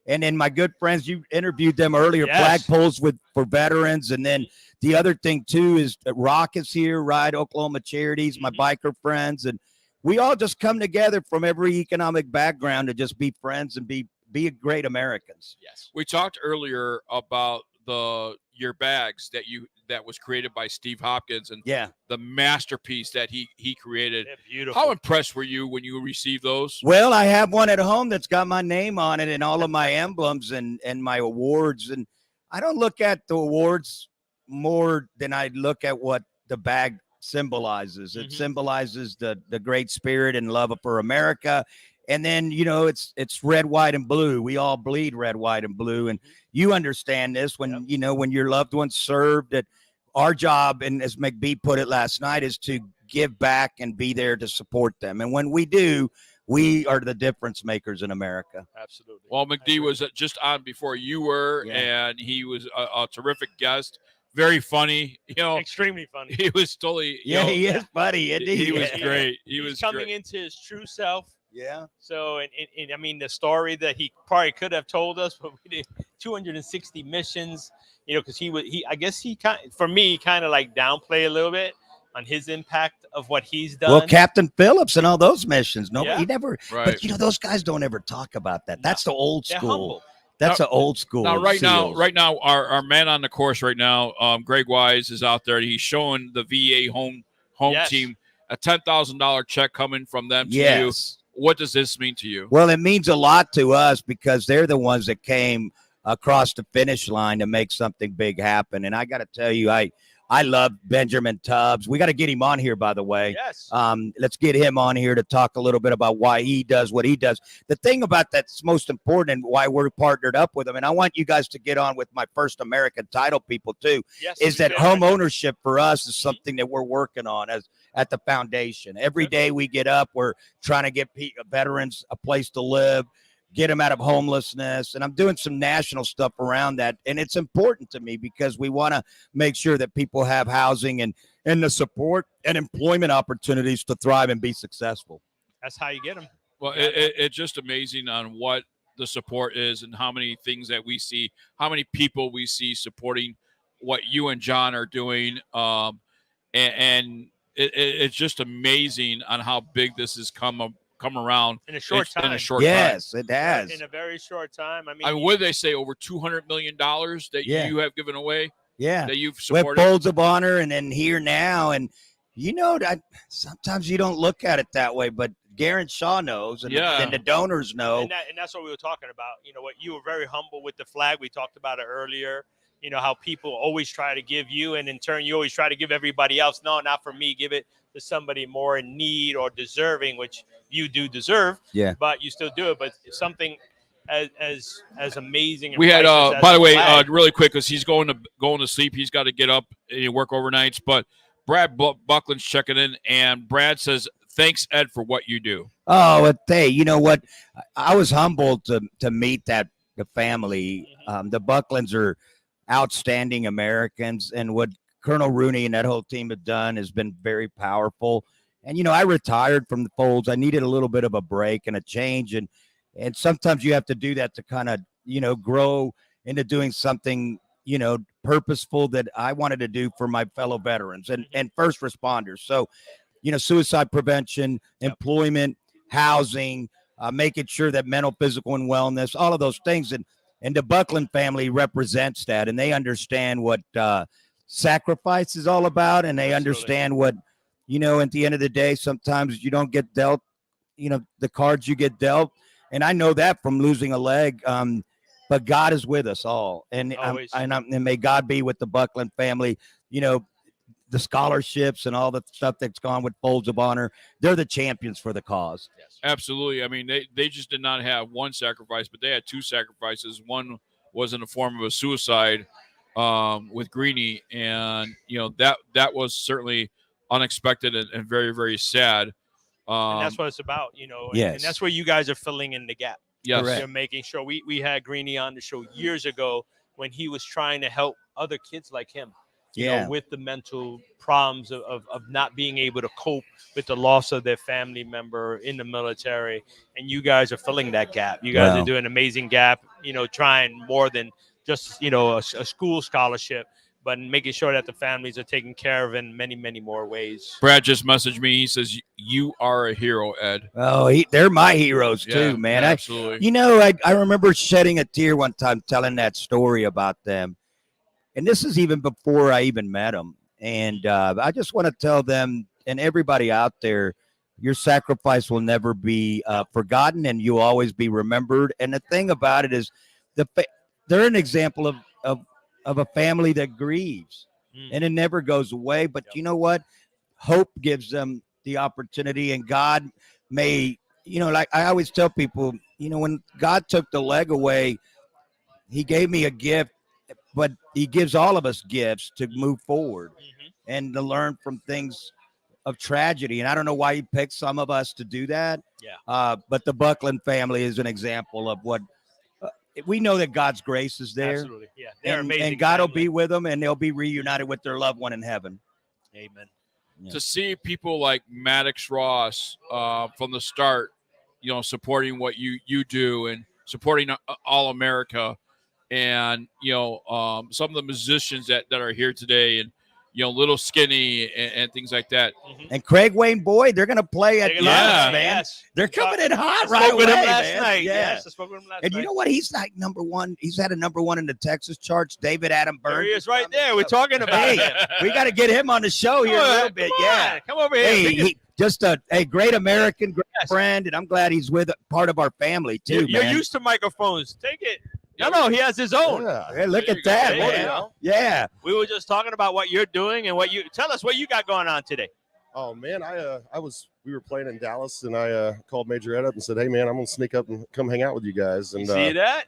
then my good friends, you interviewed them earlier, flagpoles for veterans. And then the other thing too is that Rock is here, Ride Oklahoma Charities, my biker friends. And we all just come together from every economic background to just be friends and be great Americans. Yes. We talked earlier about your bags that was created by Steve Hopkins and the masterpiece that he created. They're beautiful. How impressed were you when you received those? Well, I have one at home that's got my name on it and all of my emblems and my awards. And I don't look at the awards more than I look at what the bag symbolizes. It symbolizes the great spirit and love for America. And then, it's red, white, and blue. We all bleed red, white, and blue. And you understand this when, when your loved ones served. That our job, and as McBee put it last night, is to give back and be there to support them. And when we do, we are the difference makers in America. Absolutely. Well, McD was just on before you were, and he was a terrific guest. Very funny, extremely funny. He was totally, he is funny. He was great. He was coming great. into his true self. Yeah. So, and I mean, the story that he probably could have told us, but we did 260 missions, because I guess he for me, kind of like downplay a little bit on his impact of what he's done. Well, Captain Phillips and all those missions. No, he never, right. But those guys don't ever talk about that. That's the old They're school. humble. That's the old school. Now, right SEALs. now, our man on the course right now, Greg Wise is out there. He's showing the VA home team a $10,000 check coming from them to you. What does this mean to you? Well, it means a lot to us because they're the ones that came across the finish line to make something big happen. And I got to tell you, I love Benjamin Tubbs. We got to get him on here, by the way. Yes. Let's get him on here to talk a little bit about why he does what he does. The thing about that's most important and why we're partnered up with him, and I want you guys to get on with my First American Title people too, is that home ownership for us is something that we're working on at the foundation. Every day we get up, we're trying to get veterans a place to live, get them out of homelessness. And I'm doing some national stuff around that. And it's important to me because we want to make sure that people have housing and the support and employment opportunities to thrive and be successful. That's how you get them. Well, it's just amazing on what the support is and how many things that we see, how many people we see supporting what you and John are doing. And it's just amazing on how big this has come around in a short time. In a short yes, time. It has. In a very short time. I mean, what did they say? Over $200 million that you have given away? Yeah. That you've With supported? Folds of Honor and then Here Now. And, sometimes you don't look at it that way, but Garen Shaw knows and the donors know. And that's what we were talking about. What you were very humble with the flag. We talked about it earlier. How people always try to give you, and in turn, you always try to give everybody else. No, not for me. Give it to somebody more in need or deserving, which you do deserve. Yeah. But you still do it. But something as amazing. And we had, priceless by as the way, flag. really quick, because he's going to sleep. He's got to get up and work overnights. But Brad Buckland's checking in, and Brad says, "Thanks, Ed, for what you do." Oh, hey, you know what? I was humbled to meet the family. The Bucklands are outstanding Americans, and what Colonel Rooney and that whole team have done has been very powerful. And I retired from the Folds. I needed a little bit of a break and a change, and sometimes you have to do that to kind of grow into doing something purposeful that I wanted to do for my fellow veterans and first responders. So suicide prevention, employment, housing, making sure that mental, physical, and wellness, all of those things. And the Buckland family represents that, and they understand what sacrifice is all about, and they understand what, at the end of the day, sometimes you don't get dealt, the cards you get dealt. And I know that from losing a leg, but God is with us all. And may God be with the Buckland family. the scholarships and all the stuff that's gone with Folds of Honor. They're the champions for the cause. Absolutely. I mean, they just did not have one sacrifice, but they had two sacrifices. One was in the form of a suicide with Greeny, and that was certainly unexpected and very, very sad. And that's what it's about, and Yes. that's where you guys are filling in the gap. Yes. Correct. You're making sure we had Greeny on the show years ago when he was trying to help other kids like him, with the mental problems of not being able to cope with the loss of their family member in the military. And you guys are filling that gap. You guys are doing an amazing gap, trying more than just, a school scholarship, but making sure that the families are taken care of in many, many more ways. Brad just messaged me. He says, "You are a hero, Ed." Oh, they're my heroes too, Yeah, man. absolutely. I remember shedding a tear one time telling that story about them. And this is even before I even met them. And I just want to tell them and everybody out there, your sacrifice will never be forgotten, and you'll always be remembered. And the thing about it is they're an example of a family that grieves, and it never goes away. But you know what? Hope gives them the opportunity, and God may, like I always tell people, when God took the leg away, he gave me a gift, but he gives all of us gifts to move forward and to learn from things of tragedy. And I don't know why he picked some of us to do that. Yeah. But the Buckland family is an example of what we know, that God's grace is there. Absolutely. Yeah. They're amazing. And God will family. be with them, and they'll be reunited with their loved one in heaven. Amen. To see people like Maddox Ross from the start, supporting what you do and supporting All America, and some of the musicians that are here today, and Little Skinny and things like that. And Craig Wayne Boyd, they're going to play at Lux, man. Yes. They're coming in hot I right spoke away, with him last man. night. Yeah. Yes, I spoke with him last And night. you know what? He's like number one. He's had a number one in the Texas charts. David Adam There Byrne. he is right there. We're talking about Hey, him. we got to get him on the show here Come a on, little bit. come Yeah. on. Come over here. Hey, Biggest- he, just a great American, great friend, and I'm glad he's with part of our family too, You're man. used to microphones. Take it. No, he has his own. Hey, look at that, There you man. go. Yeah. We were just talking about what you're doing and tell us what you got going on today. Oh man, we were playing in Dallas, and I called Major Ed up and said, "Hey man, I'm gonna sneak up and come hang out with you guys." And You see that?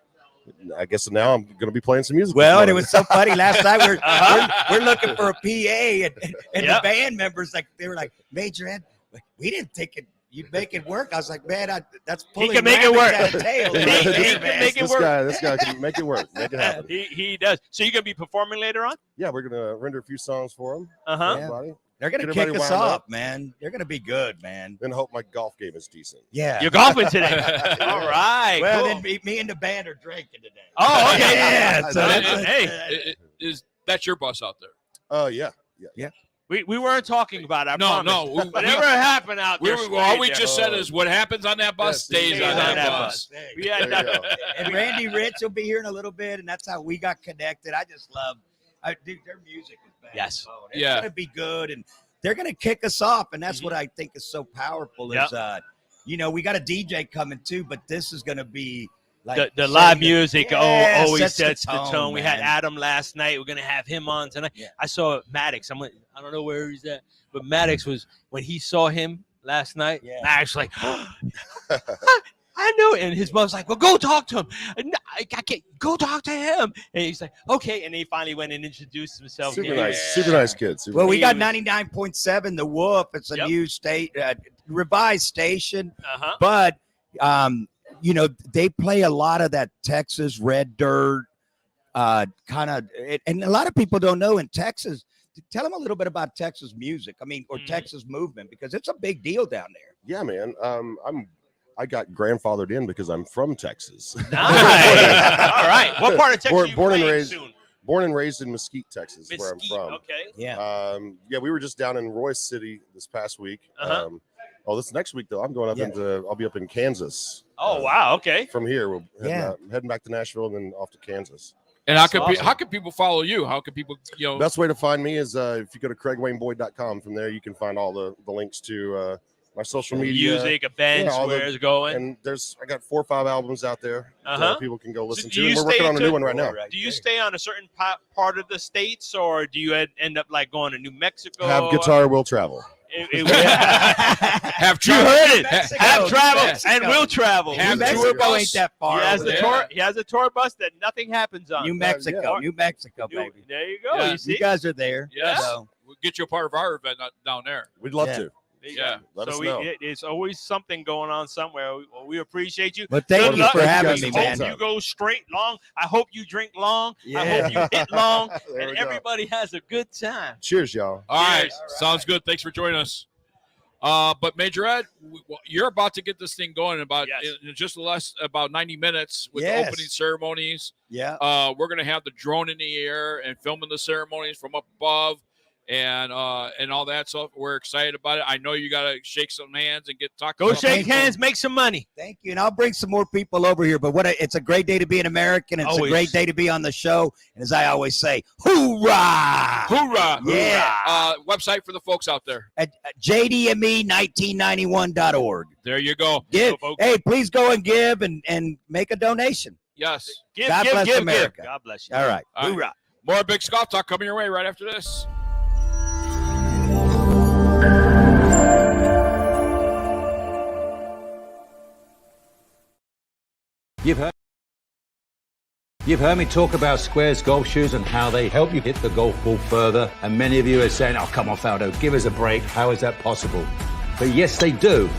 I guess now I'm gonna be playing some music. Well, this and it morning. was so funny. Last night we're looking for a PA, and the band members they were like, Major Ed, we didn't think you'd make it work. I was like, man, that's pulling can make it rabbits work. out of tails. He can make it work. This guy can make it work. Make it happen. He does. So you're gonna be performing later on? Yeah, we're gonna render a few songs for him. Uh-huh. They're gonna Get kick everybody us wound off, up. man. They're gonna be good, man. And hope my golf game is decent. Yeah, You're golfing today. All right. Well, cool. then me and the band are drinking today. Oh, okay. Yeah. So Is that your bus out there? Oh yeah. We weren't talking about it. I promise. No. Whatever happened out there. All we stayed just there. said is what happens on that bus stays on that bus. We had There you go. And Randy Rich will be here in a little bit, and that's how we got connected. I just love, dude, their music is bad. Yes. It's Yeah. gonna be good, and they're gonna kick us off, and that's what I think is so powerful. Is we got a DJ coming too, but this is gonna be like the live music always sets sets the tone. We had man. Adam last night. We're gonna have him on tonight. Yeah. I saw Maddox. I don't know where he's at, but Maddox was when he saw him last night. Yeah. Maddox was like, I know. And his mom's like, well, go talk to him. And I can't go talk to him. And he's like, okay. And he finally went and introduced himself. Super nice kid. Super Well, we nice. got 99.7 The Wolf. It's a new revised station, Uh-huh. but they play a lot of that Texas red dirt kind of, and a lot of people don't know in Texas. Tell them a little bit about Texas music. I mean, or Texas movement, because it's a big deal down there. Yeah, man. I got grandfathered in because I'm from Texas. Nice. All right. What part of Texas are you born and playing raised? soon? Born and raised in Mesquite, Texas, where I'm Mesquite, from. okay. Yeah. Yeah, we were just down in Royce City this past week. Uh-huh. This next week though, I'm going up I'll be up in Kansas. Oh, wow. Okay. From here, we're Yeah. heading back to Nashville and then off to Kansas. And how can people follow you? How can people, Best way to find me is if you go to craigwayneboyd.com. From there, you can find all the links to my social media, music, events, all where it's going. And I got 4 or 5 albums out there that people can go listen do to. you And we're stay working on a to- new one right now. Do you stay on a certain part of the states, or do you end up like going to New Mexico? Have guitar will travel. Have you heard it. Mexico, Have travel Mexico. and will travel. Have New tour Mexico bus. ain't that far. He has over a there. tour. He has a tour bus that nothing happens on. New Mexico, New Mexico, New- baby. There you go. Yeah. You see, You guys are there. Yes. So, We'll get you a part of our event down there. We'd love Yeah. to. Yeah. Let us so know. it's always something going on somewhere. We appreciate you. but thank Good you luck. for having me, Hope man. you go straight long. I hope you drink long. I Yeah. hope you hit long, There and we go. everybody has a good time. Cheers, y'all. All right. Cheers. Sounds good. Thanks for joining us. But Major Ed, you're about to get this thing going in just about 90 minutes with the Yes. opening ceremonies. Yeah. We're going to have the drone in the air and filming the ceremonies from up above and all that stuff. We're excited about it. I know you got to shake some hands and talk. Go to some shake people. hands, make some money. Thank you. And I'll bring some more people over here. But it's a great day to be an American. It's Always. a great day to be on the show. And as I always say, hoorah! Hoorah! Yeah. Website for the folks out there. At jdme1991.org. There you go. Give. folks. Hey, please go and give and make a donation. Yes. God bless America. God bless you. All right. All right. Hoorah. More Big Scoff Talk coming your way right after this. You've heard me talk about Squares golf shoes and how they help you hit the golf ball further. And many of you are saying, oh, come on, Faldo, give us a break. How is that possible? But yes, they do.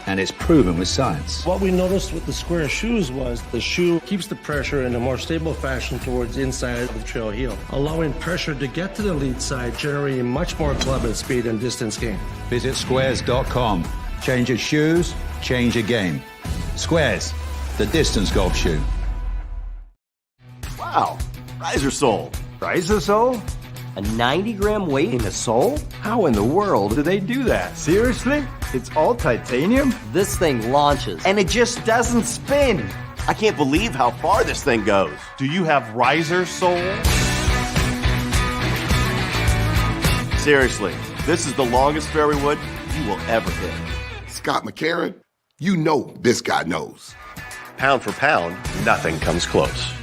And it's proven with science. What we noticed with the Square shoes was the shoe keeps the pressure in a more stable fashion towards inside of the trail heel, allowing pressure to get to the lead side, generating much more club and speed and distance gain. Visit squares.com. Change your shoes, change your game. Squares, the distance golf shoe. Wow, riser sole. Riser sole? A 90-gram weight in a sole? How in the world do they do that? Seriously? It's all titanium? This thing launches, and it just doesn't spin. I can't believe how far this thing goes. Do you have riser sole? Seriously, this is the longest fairway wood you will ever hit. Scott McCarron, you know this guy knows. Pound for pound, nothing comes close.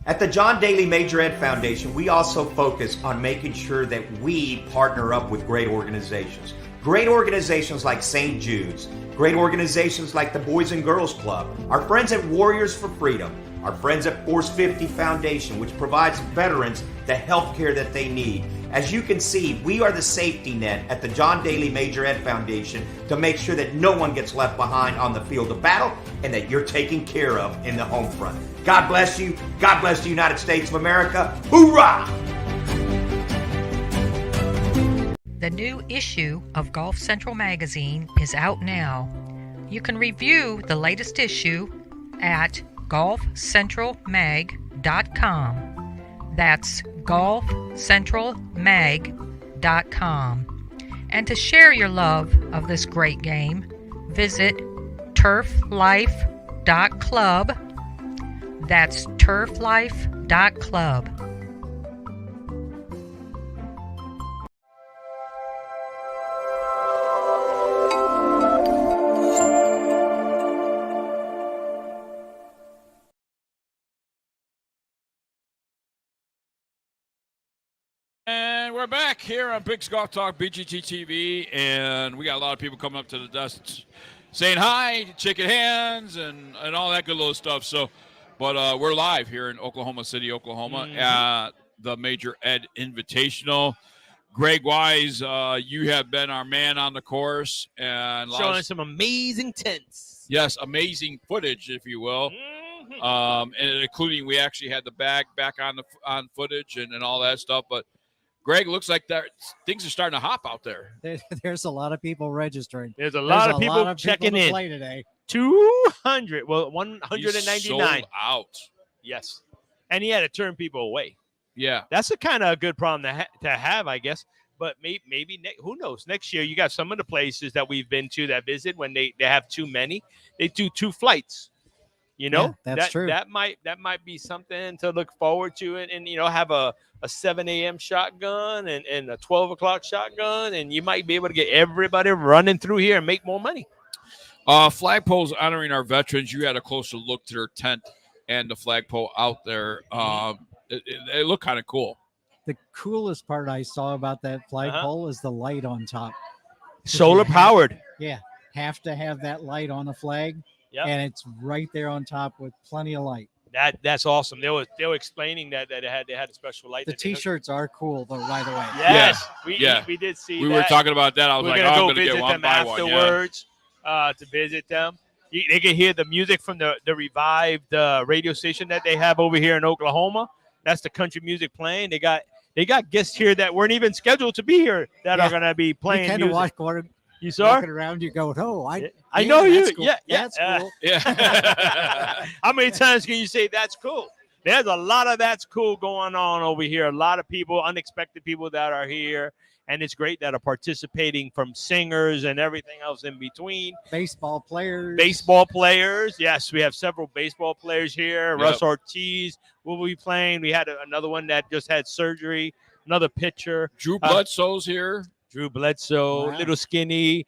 At the John Daly Major Ed Foundation, we also focus on making sure that we partner up with great organizations. Great organizations like St. Jude's, great organizations like the Boys and Girls Club, our friends at Warriors for Freedom, our friends at Force 50 Foundation, which provides veterans the health care that they need. As you can see, we are the safety net at the John Daly Major Ed Foundation to make sure that no one gets left behind on the field of battle and that you're taken care of in the home front. God bless you. God bless the United States of America. Hoorah! The new issue of Golf Central magazine is out now. You can review the latest issue at golfcentralmag.com. That's golfcentralmag.com. And to share your love of this great game, visit turflife.club. That's turflife.club. And we're back here on Big Golf Talk, BGT TV, and we got a lot of people coming up to the desk saying hi, shaking hands, and all that good little stuff. So, but we're live here in Oklahoma City, Oklahoma, at the Major Ed Invitational. Greg Wise, you have been our man on the course and Showing some amazing tints. Yes, amazing footage, if you will. And including we actually had the bag back on footage and all that stuff. But Greg, looks like that things are starting to hop out there. There's a lot of people registering. There's a lot of people checking to in. play today. 200. Well, 199. Sold out. Yes. And he had to turn people away. Yeah. That's a kind of good problem to have, I guess. But maybe who knows? Next year, you got some of the places that we've been to that visit when they have too many, they do 2 flights. You know, that's true. That might be something to look forward to, and have a 7 a.m. shotgun and a 12 o'clock shotgun, and you might be able to get everybody running through here and make more money. Flagpoles honoring our veterans. You had a closer look to their tent and the flagpole out there. It looked kind of cool. The coolest part I saw about that flagpole is the light on top. Solar powered. Yeah, have to have that light on the flag, and it's right there on top with plenty of light. That's awesome. They were explaining that they had a special light. The T-shirts are cool though, by the way. Yes, we did see. We were talking about that. I was like, I'm going to get one by one. Afterwards, to visit them. They can hear the music from the revived radio station that they have over here in Oklahoma. That's the country music playing. They got guests here that weren't even scheduled to be here that are going to be playing. You kind of walking around, you go, oh, I know you. Cool. Yeah, that's cool. Yeah. How many times can you say that's cool? There's a lot of that's cool going on over here. A lot of people, unexpected people that are here. And it's great that are participating, from singers and everything else in between. Baseball players. Yes, we have several baseball players here. Yep. Russ Ortiz will be playing. We had another one that just had surgery. Another pitcher. Drew Bledsoe's here. Drew Bledsoe, Wow. Little Skinny.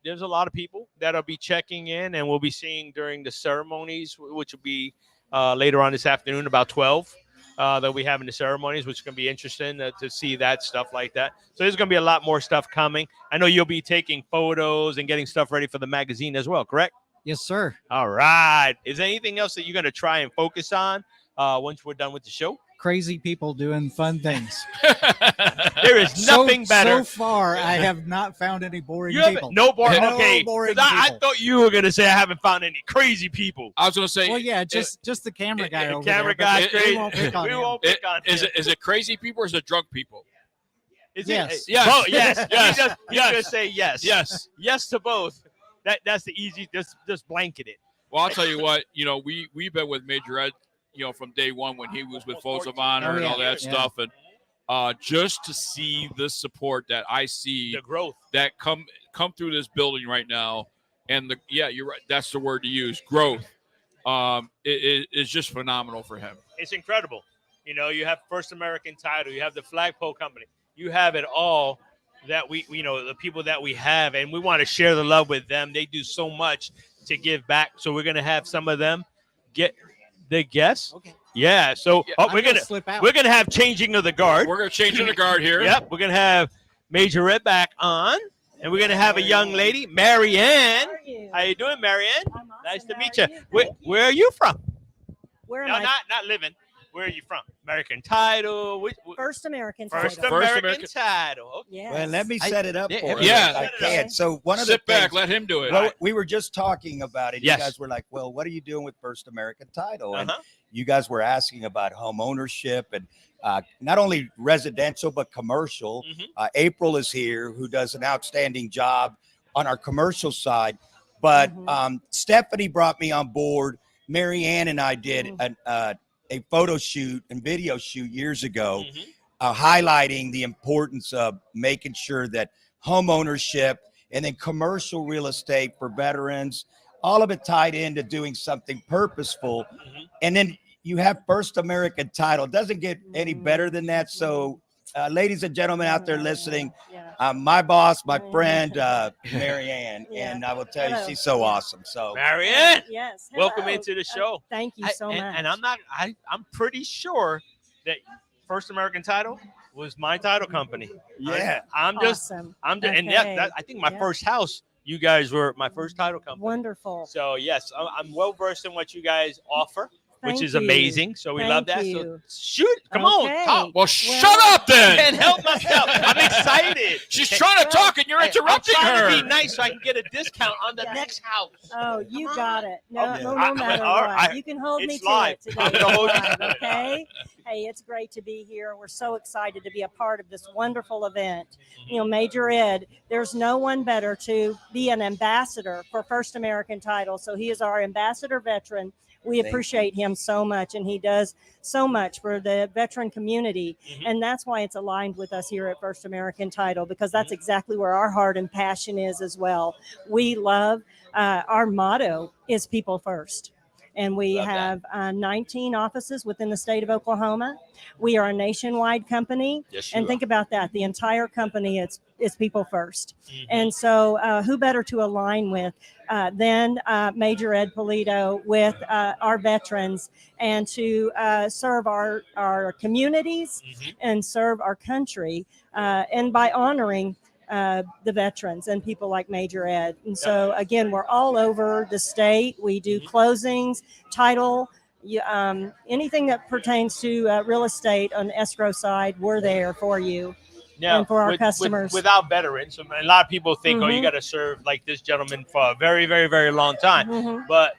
There's a lot of people that'll be checking in, and we'll be seeing during the ceremonies, which will be later on this afternoon, about 12. That we have in the ceremonies, which is going to be interesting to see that stuff like that. So there's going to be a lot more stuff coming. I know you'll be taking photos and getting stuff ready for the magazine as well, correct? Yes, sir. All right. Is there anything else that you're going to try and focus on once we're done with the show? Crazy people doing fun things. There is nothing better. So far, I have not found any boring You haven't- people. No boring. No Okay. boring 'Cause I people. thought you were going to say I haven't found any crazy people. I was going to say. Well, yeah, just the camera guy over camera there. guy's but crazy. We won't pick on We him. won't pick on him. Is it crazy people or is it drunk people? Is Yes. it? Yes. Both, yes. Yes. He's going to say yes. Yes. Yes to both. That's the easy. Just blanket it. Well, I'll tell you what. We've been with Major Ed, from day one when he was with Foes of Honor and all that stuff, and just to see the support that I see, The growth. that come through this building right now, and you're right. That's the word to use, growth. It is just phenomenal for him. It's incredible. You have First American Title. You have the Flagpole Company. You have it all that the people that we have, and we want to share the love with them. They do so much to give back. So we're going to have some of them get the guests. Okay. Yeah. So we're going to have changing of the guard. We're going to change the guard here. Yep. We're going to have Major Ed back on, and we're going to have a young lady, Marianne. How you doing, Marianne? Nice to meet you. Where are you from? Where am No, I? not living. Where are you from? American Title. First American First Title. American Title. Okay. Yes. Well, let me set it up for Yeah. you. I can. So one of Sit the back, things, let him do it. well, we were just talking about it. Yes. You guys were like, well, what are you doing with First American Title? And Uh-huh. you guys were asking about home ownership and not only residential, but commercial. Mm-hmm. April is here, who does an outstanding job on our commercial side. But Stephanie brought me on board. Mary Ann and I did a photo shoot and video shoot years ago, highlighting the importance of making sure that home ownership and then commercial real estate for veterans, all of it tied into doing something purposeful. And then you have First American Title. It doesn't get any better than that. So ladies and gentlemen out there listening, my boss, my friend, Mary Ann, and I will tell you, she's so awesome. So Marianne, Yes. welcome hello. into the show. Thank you so much. And I'm pretty sure that First American Title was my title company. Yeah. I'm just, Awesome. and Okay. I think my Yeah. first house, you guys were my first title company. Wonderful. So yes, I'm well versed in what you guys offer, which Thank is you. amazing. So we love that. Thank So you. shoot, come Okay. on, talk. Well, shut up then. Can't help myself. I'm excited. She's trying to talk and you're interrupting I'm trying her. to be nice so I can get a discount on the next house. Oh, you got it. No, Okay. no matter all what. right. You can hold me It's to live. it I'm today. gonna hold you Live, to it. okay? Hey, it's great to be here. We're so excited to be a part of this wonderful event. Major Ed, there's no one better to be an ambassador for First American Title. So he is our ambassador veteran. We Thank appreciate him him so much, and he does so much for the veteran community. And that's why it's aligned with us here at First American Title, because that's exactly where our heart and passion is as well. We love, our motto is people first. And we have 19 offices within the state of Oklahoma. We are a nationwide company. Yes, and you think about that. The entire company is people first. And so who better to align with than Major Ed Polito with our veterans, and to serve our communities and serve our country, and by honoring the veterans and people like Major Ed. And so, again, we're all over the state. We do closings, title, anything that pertains to real estate on the escrow side, we're there for you. Now, and for our customers. without veterans, a lot of people think, oh, you Mhm. got to serve like this gentleman for a very, very, very long time. Mhm. But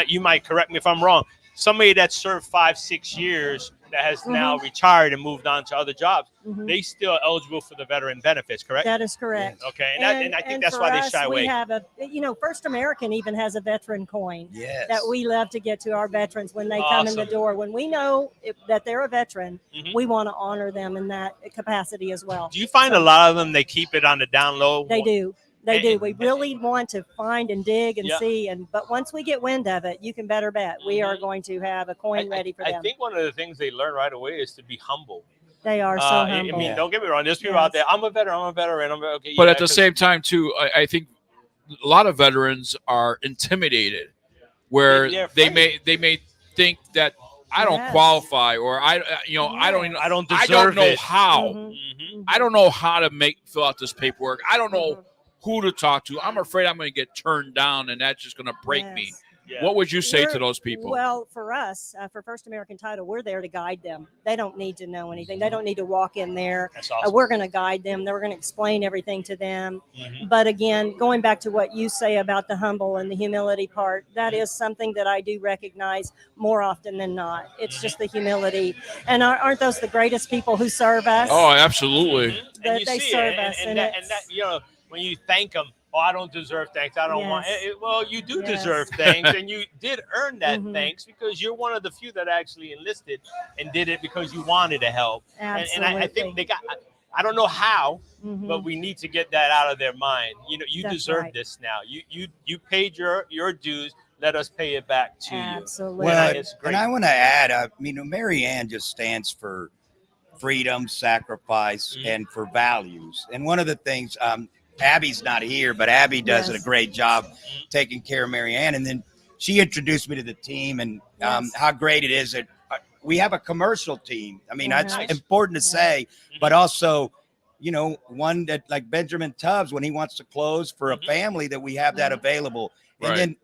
you might correct me if I'm wrong. Somebody that served 5-6 years that has now retired and moved on to other jobs, they still eligible for the veteran benefits, correct? That is correct. Okay, and I think that's for why they us, shy away. We have First American even has a veteran coin Yes. that we love to get to our veterans when they come in the Awesome. door. When we know that they're a veteran, we want to honor them in that capacity as well. Do you find a lot of them, they keep it on the down low? They do. They do. We really want to find and dig and see. But once we get wind of it, you can better bet we are going to have a coin ready for them. I think one of the things they learn right away is to be humble. They are so humble. I mean, don't get me wrong. There's people out there. I'm a veteran. Okay, But yeah, at the same time, too, I think a lot of veterans are intimidated, where they may think that I don't qualify, or I don't know how. I don't know how to fill out this paperwork. I don't know who to talk to. I'm afraid I'm going to get turned down, and that's just going to break me. Yeah. What would you say to those people? Well, for us, for First American Title, we're there to guide them. They don't need to know anything. They don't need to walk in there. That's awesome. We're going to guide them. We're going to explain everything to them. But again, going back to what you say about the humble and the humility part, that is something that I do recognize more often than not. It's just the humility. And aren't those the greatest people who serve us? Oh, absolutely. That you they see serve it, us. and that, when you thank them, oh, I don't deserve thanks. I don't want it. Well, you do deserve thanks, and you did earn that thanks because you're one of the few that actually enlisted and did it because you wanted to help. And I think they got. I don't know how, but we need to get that out of their mind. You That's deserve right. this now. You paid your dues. Let us pay it back to Absolutely. you. Well, It's great. and I want to add, Mary Ann just stands for freedom, sacrifice, and for values. And one of the things, Abby's not here, but Abby does a great job taking care of Mary Ann. And then she introduced me to the team and how great it is that we have a commercial team. I mean, that's important to say, but also, one that like Benjamin Tubbs, when he wants to close for a family, that we have that available. And then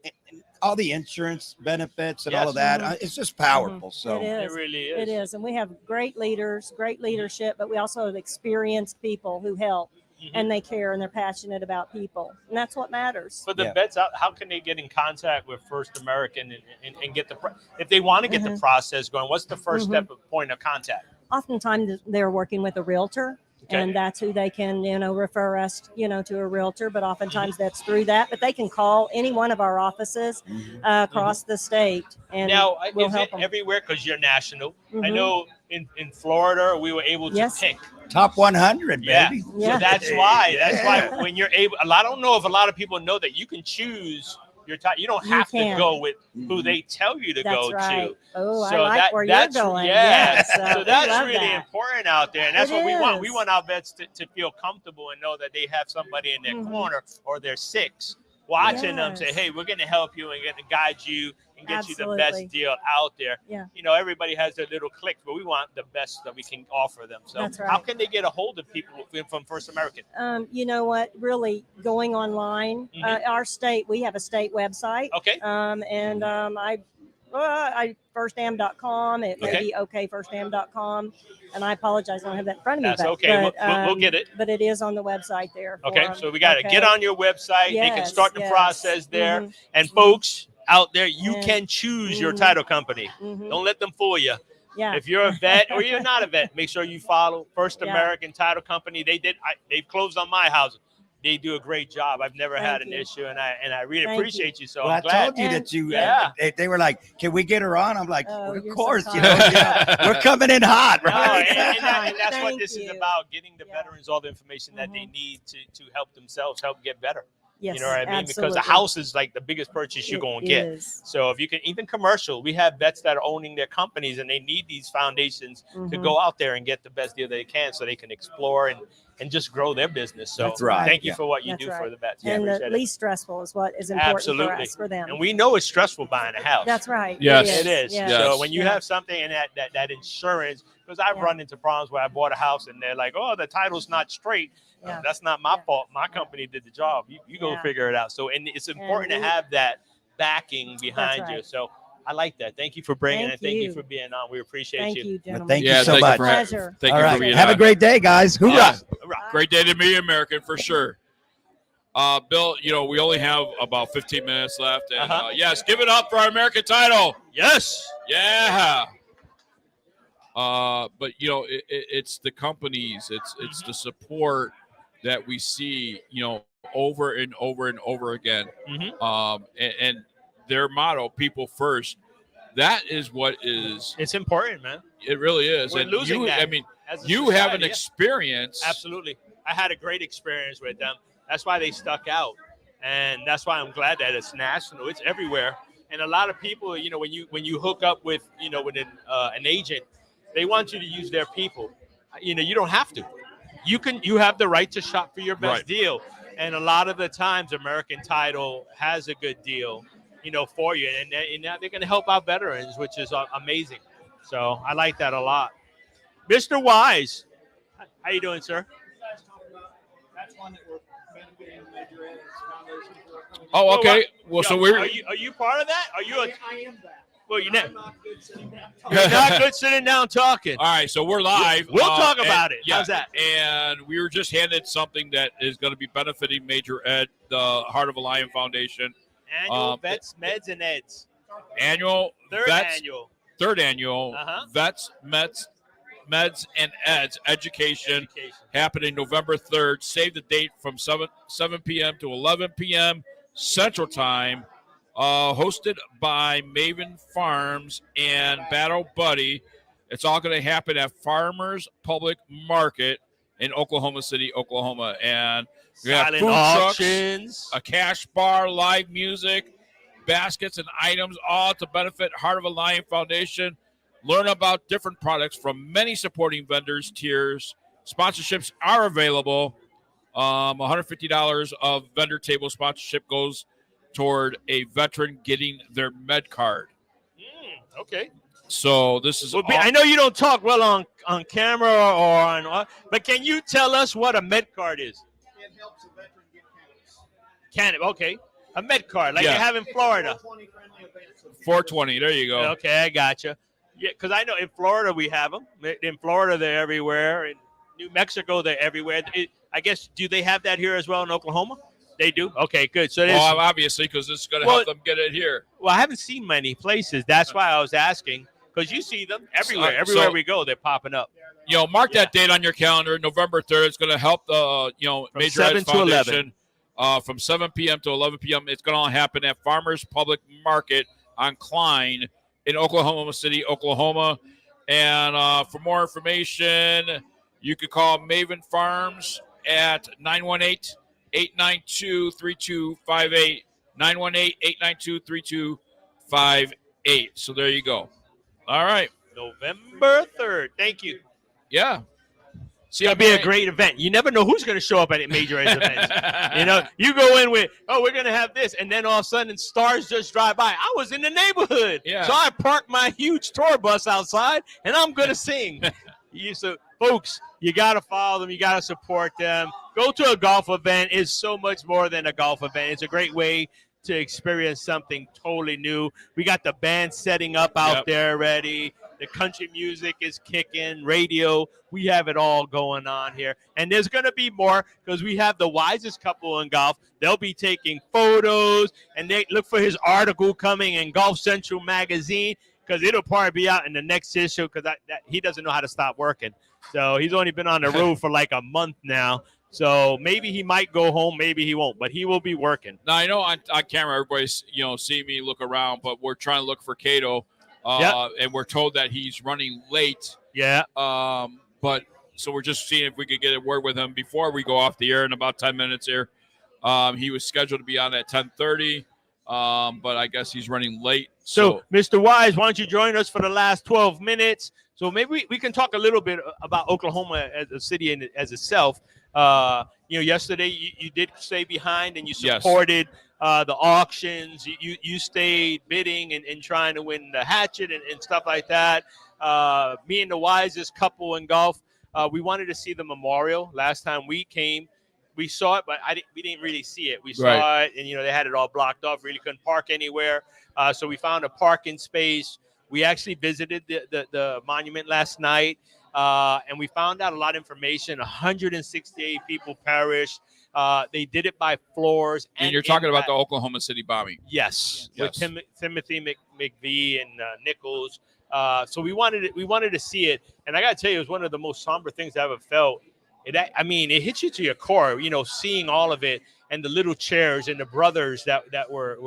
all the insurance benefits and all of that, it's just powerful. So it really is. It is. And we have great leaders, great leadership, but we also have experienced people who help. And they care and they're passionate about people. And that's what matters. For the vets, how can they get in contact with First American and get if they want to get the process going, what's the first point of contact? Oftentimes they're working with a realtor. And that's who they can, refer us, to a realtor. But oftentimes that's through that. But they can call any one of our offices across the state, and now, we'll is help it them. everywhere because you're national? I know in Florida we were able to pick top 100, baby. So that's why when you're able, I don't know if a lot of people know that you can choose your type. You don't have to go with who they tell you to go to. Oh, so I like where you're going. Yeah. Yes, So that's love really that. important out there. And that's It what we want. is. We want our vets to feel comfortable and know that they have somebody in their corner or their six watching them say, hey, we're going to help you and going to guide you and get you the Absolutely. best deal out there. Yeah. Everybody has their little clique, but we want the best that we can offer them. So That's right. how can they get a hold of people from First American? You know what? Really going online. Our state, we have a state website. Okay. I firstam.com. It may be okfirstam.com. And I apologize, I don't have that in front of me. That's but, okay. But, we'll get it. But it is on the website there. Okay, for 'em. so we got to get on your website. They can Yes, start the yes. process there. And folks out there, you can choose your title company. Don't let them fool you. Yeah. If you're a vet or you're not a vet, make sure you follow First American Title Company. They've closed on my house. they do a great job. I've never had an issue, and I really appreciate you. So Well, I'm glad. I told you that you. Yeah. They were like, "Can we get her on?" I'm like, "Of you're so course, kind. you know, we're coming in hot, No, right?" and that's what Thank this is you. about, getting the veterans all the information that they need to help themselves, help get better. Yes, You know what I mean? Because absolutely. the house is like the biggest purchase you're It going to get. is. So if you can, even commercial, we have vets that are owning their companies and they need these foundations to Mhm. go out there and get the best deal they can so they can explore and just grow their business. So That's right. thank you Yeah. for what you That's do right. for the vets. And We the appreciate it. least stressful is what is important Absolutely. for us, for them. And we know it's stressful buying a house. That's right. Yes. It is. Yes. So when you Yeah. have something and that insurance, because I've Yeah. run into problems where I bought a house and they're like, oh, the title's not straight. Yeah. That's not my fault. My company did the job. You go Yeah. figure it out. So, and it's important And to have that backing behind you. right. So I like that. Thank you for bringing Thank it. Thank you you. for being on. We appreciate Thank you. you, gentlemen. Thank you Yeah, so thank much. you for Pleasure. thank All you right. for being Have on. a great day, guys. Hoorah! Yeah. Great day to be American for sure. Bill, you know, we only have about 15 minutes left. And yes, give it up for our American title. Yes. Yeah. But you know, it's the companies, it's the support that we see, you know, over and over and over again. And their motto, people first. That is what is. It's important, man. It really is. We're and losing you, that I mean, as a you have an society, yeah. experience. Absolutely. I had a great experience with them. That's why they stuck out. And that's why I'm glad that it's national. It's everywhere. And a lot of people, you know, when you hook up with, you know, with an agent, they want you to use their people. You know, you don't have to. You have the right to shop for your best Right. deal. And a lot of the times American Title has a good deal, you know, for you. And they're going to help out veterans, which is amazing. So I like that a lot. Mr. Wise, how you doing, sir? That's one that we're benefiting Major Ed's Foundation for. Oh, okay. Well, so we're. Are you part of that? Are you? I am that. Well, you're not. I'm not good sitting down You're not good sitting down talking. All right, so we're live. We'll talk and- about it. Yeah, How's that? And we were just handed something that is going to be benefiting Major Ed, the Heart of a Lion Foundation. Annual Vets, Meds, and Eds. Annual Third Vets, annual. Third annual Uh-huh. Vets, Meds, and Eds education happening November 3rd. Save the date from 7 p.m. to 11 p.m. Central Time. Hosted by Maven Farms and Battle Buddy. It's all going to happen at Farmers Public Market in Oklahoma City, Oklahoma. And we have Silent food auctions. trucks, a cash bar, live music, baskets and items, all to benefit Heart of a Lion Foundation. Learn about different products from many supporting vendors, tiers. Sponsorships are available. $150 of vendor table sponsorship goes toward a veteran getting their med card. Okay. So this is. Well, I know you don't talk well on camera or on, but can you tell us what a med card is? It helps a veteran get cannabis. Cannabis, okay. A med card, like Yeah. you have in Florida. 420. There you go. Okay, I gotcha. Yeah, because I know in Florida we have them. In Florida they're everywhere. In New Mexico they're everywhere. I guess, do they have that here as well in Oklahoma? They do? Okay, good. So Well, obviously, because this is going to help them get it here. Well, I haven't seen many places. That's why I was asking, because you see them everywhere. Everywhere so- we go, they're popping up. You know, mark that date on your calendar. November 3rd. It's going to help the From Major Ed 7 to 11. Foundation from 7 p.m. to 11 p.m. It's going to happen at Farmers Public Market on Klein in Oklahoma City, Oklahoma. And for more information, you can call Maven Farms at 918-892-3258. 918-892-3258. So there you go. All right. November 3rd. Thank you. Yeah. It's going to be a great event. You never know who's going to show up at Major Ed's events. You know, you go in with, oh, we're going to have this, and then all of a sudden stars just drive by. I was in the neighborhood. Yeah. So I parked my huge tour bus outside, and I'm going to sing. So, folks, you got to follow them. You got to support them. Go to a golf event. It's so much more than a golf event. It's a great way to experience something totally new. We got the band setting up out there already. The country music is kicking, radio. We have it all going on here. And there's going to be more because we have the wisest couple in golf. They'll be taking photos, and they look for his article coming in Golf Central magazine because it'll probably be out in the next issue because he doesn't know how to stop working. So he's only been on the road for like a month now. So maybe he might go home, maybe he won't, but he will be working. Now I know on camera everybody's seeing me look around, but we're trying to look for Cato, and we're told that he's running late. Yeah. But so we're just seeing if we could get a word with him before we go off the air in about 10 minutes here. He was scheduled to be on at 10:30, but I guess he's running late. So, Mr. Wise, why don't you join us for the last 12 minutes? So maybe we can talk a little bit about Oklahoma as a city and as itself. Yesterday you did stay behind and you supported the auctions. You stayed bidding and trying to win the hatchet and stuff like that. Me and the wisest couple in golf, we wanted to see the memorial. Last time we came, we saw it, but we didn't really see it. We saw it, and they had it all blocked off. Really couldn't park anywhere. So we found a parking space. We actually visited the monument last night, and we found out a lot of information. 168 people perished. They did it by floors. And you're talking about the Oklahoma City bombing. Yes. With Timothy McVeigh and Nichols. So we wanted to see it, and I got to tell you, it was one of the most somber things I ever felt. It hits you to your core, seeing all of it and the little chairs and the brothers that were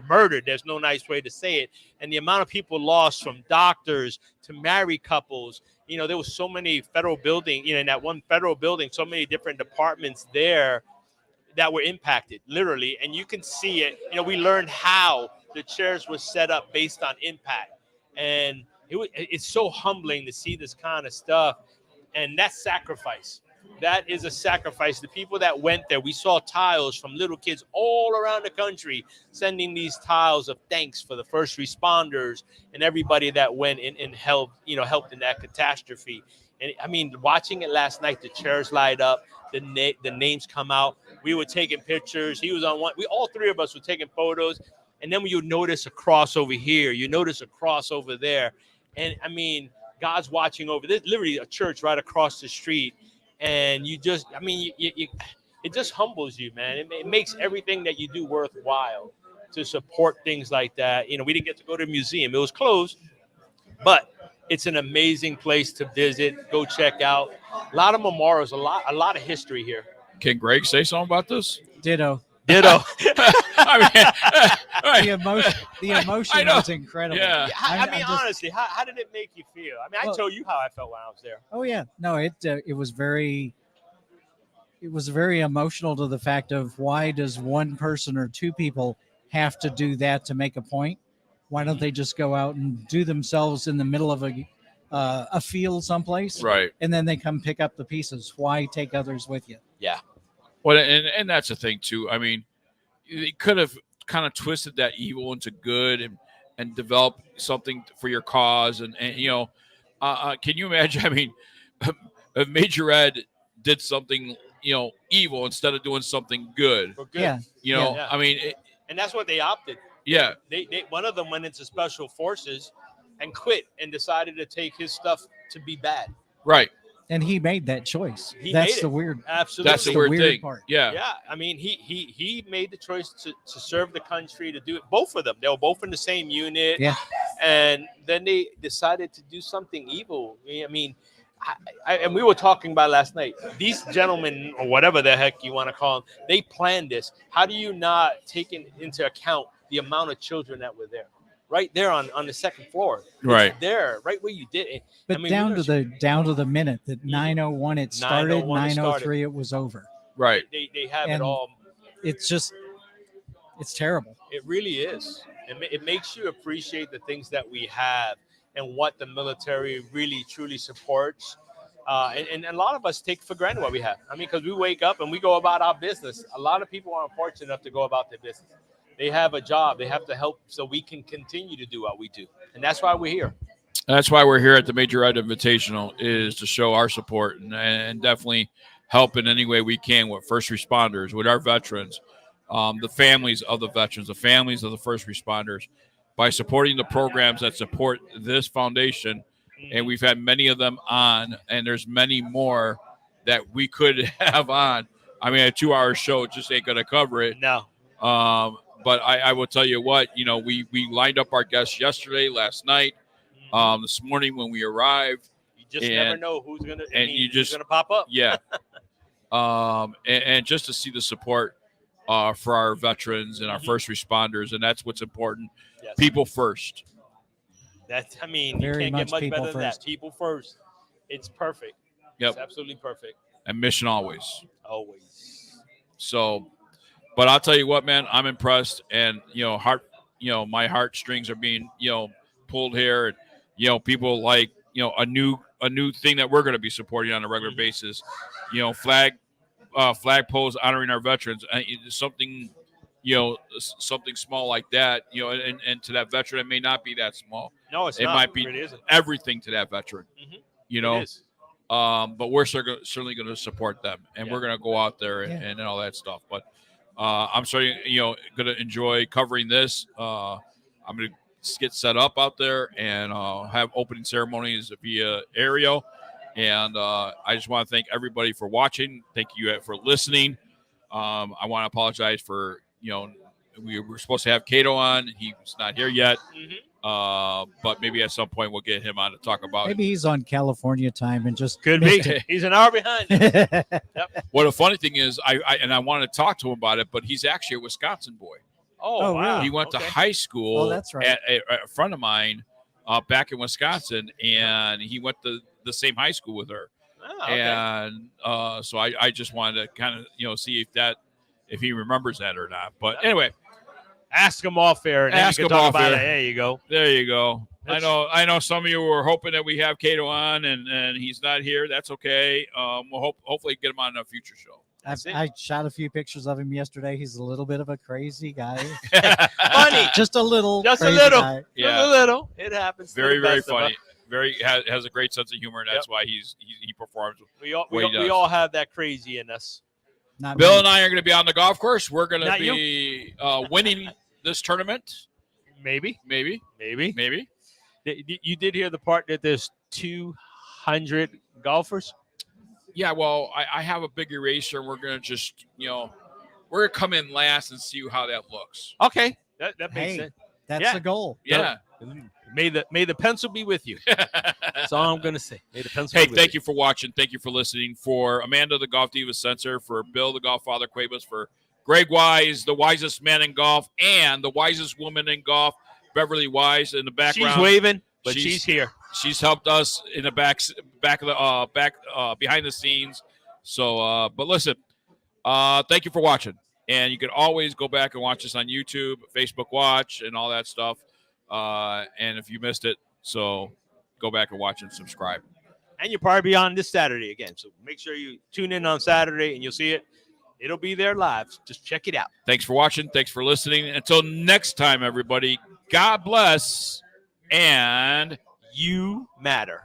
murdered. There's no nice way to say it. And the amount of people lost, from doctors to married couples. There was so many federal buildings, in that one federal building, so many different departments there that were impacted, literally. And you can see it. We learned how the chairs were set up based on impact. And it's so humbling to see this kind of stuff. And that's sacrifice. That is a sacrifice. The people that went there, we saw tiles from little kids all around the country sending these tiles of thanks for the first responders and everybody that went and helped in that catastrophe. And watching it last night, the chairs light up, the names come out. We were taking pictures. He was on one. All three of us were taking photos. And then you notice a cross over here. You notice a cross over there. And God's watching over. There's literally a church right across the street. And it just humbles you, man. It makes everything that you do worthwhile to support things like that. We didn't get to go to a museum. It was closed, but it's an amazing place to visit. Go check out. A lot of memorials, a lot of history here. Can Greg say something about this? Ditto. The emotion was incredible. Yeah. Honestly, how did it make you feel? I told you how I felt when I was there. Oh yeah, no, it was very emotional to the fact of, why does one person or two people have to do that to make a point? Why don't they just go out and do themselves in the middle of a field someplace, right? And then they come pick up the pieces. Why take others with you? Yeah. Well, and that's the thing too. They could have kind of twisted that evil into good and developed something for your cause. And can you imagine? If Major Ed did something evil instead of doing something good. For good. Yeah. And that's what they opted. Yeah. They one of them went into special forces and quit and decided to take his stuff to be bad. Right. And he made that choice. He That's made the it. weird. Absolutely. That's the weird thing. Part. Yeah. Yeah. He made the choice to serve the country, to do it. Both of them. They were both in the same unit. Yeah. And then they decided to do something evil. And we were talking about last night. These gentlemen, or whatever the heck you want to call them, they planned this. How do you not take into account the amount of children that were there? Right there on the second floor. Right. It's there, right where you did it. But down to the minute that 9:01 it started, 9:03 it was over. Right. They have And it all. It's terrible. It really is. It makes you appreciate the things that we have and what the military really truly supports. And a lot of us take for granted what we have. Because we wake up and we go about our business. A lot of people aren't fortunate enough to go about their business. They have a job. They have to help so we can continue to do what we do. And that's why we're here. That's why we're here at the Major Ed Invitational, is to show our support and definitely help in any way we can with first responders, with our veterans, the families of the veterans, the families of the first responders, by supporting the programs that support this foundation. And we've had many of them on, and there's many more that we could have on. A 2-hour show just ain't going to cover it. No. But I will tell you what, we lined up our guests yesterday, last night, this morning when we arrived. You just never know who's gonna pop up. Yeah. and just to see the support for our veterans and our first responders, and that's what's important. Yes. People first. That's, I mean, you Very can't get much much people better than first. that. People first. It's perfect. Yep. It's absolutely perfect. And mission always. Always. So, but I'll tell you what, man, I'm impressed, and my heartstrings are being pulled here, and people like a new thing that we're going to be supporting on a regular basis. Flag poles honoring our veterans. Something something small like that. And to that veteran, it may not be that small. No, it's it not. might be It isn't. everything to that veteran. It is. But we're certainly going to support them, and we're going to go out there and all that stuff. But I'm certainly, going to enjoy covering this. I'm going to get set up out there and have opening ceremonies via aerial. And I just want to thank everybody for watching. Thank you for listening. I want to apologize for, we were supposed to have Cato on. He's not here yet. But maybe at some point we'll get him on to talk about Maybe he's on California time and just Could be. missed it. He's an hour behind. Yep. Well, the funny thing is, I wanted to talk to him about it, but he's actually a Wisconsin boy. Oh, wow. He went to Okay. high school. Oh, that's right. At a friend of mine back in Wisconsin, and he went to the same high school with her. Oh, okay. And so I just wanted to kind of see if he remembers that or not. But anyway, Ask him off air, and then ask you him can talk off about air. it. There you go. There you go. That's- I know some of you were hoping that we have Cato on, and he's not here. That's okay. We'll hopefully get him on a future show. I shot a few pictures of him yesterday. He's a little bit of a crazy guy. Funny. Just a little. Just a crazy little. guy. Yeah. Just a little. It happens. to Very, the very best of us. funny. Very has a great sense of humor, and that's why he performs. We all, the way he we does. all have that crazy in us. Not Bill me. and I are going to be on the golf course. We're going to Not be winning this tournament. Maybe. Maybe. You did hear the part that there's 200 golfers? Yeah, well, I have a big eraser, and we're going to just, we're going to come in last and see how that looks. Okay. That makes Hey, sense. that's Yeah. the goal. Yeah. May the pencil be with you. That's all I'm going to say. May the pencil Hey, be with thank you for watching. Thank you for listening. For Amanda, the Golf Diva Censor, for Bill, the Golf Father Cuevas, for Greg Wise, the wisest man in golf, and the wisest woman in golf, Beverly Wise, in the background. She's waving, but she's here. She's helped us in the back of the behind the scenes. So, but listen, thank you for watching, and you can always go back and watch us on YouTube, Facebook Watch, and all that stuff. And if you missed it, so go back and watch and subscribe. And you'll probably be on this Saturday again. So make sure you tune in on Saturday and you'll see it. It'll be there live. Just check it out. Thanks for watching. Thanks for listening. Until next time, everybody, God bless, and You matter.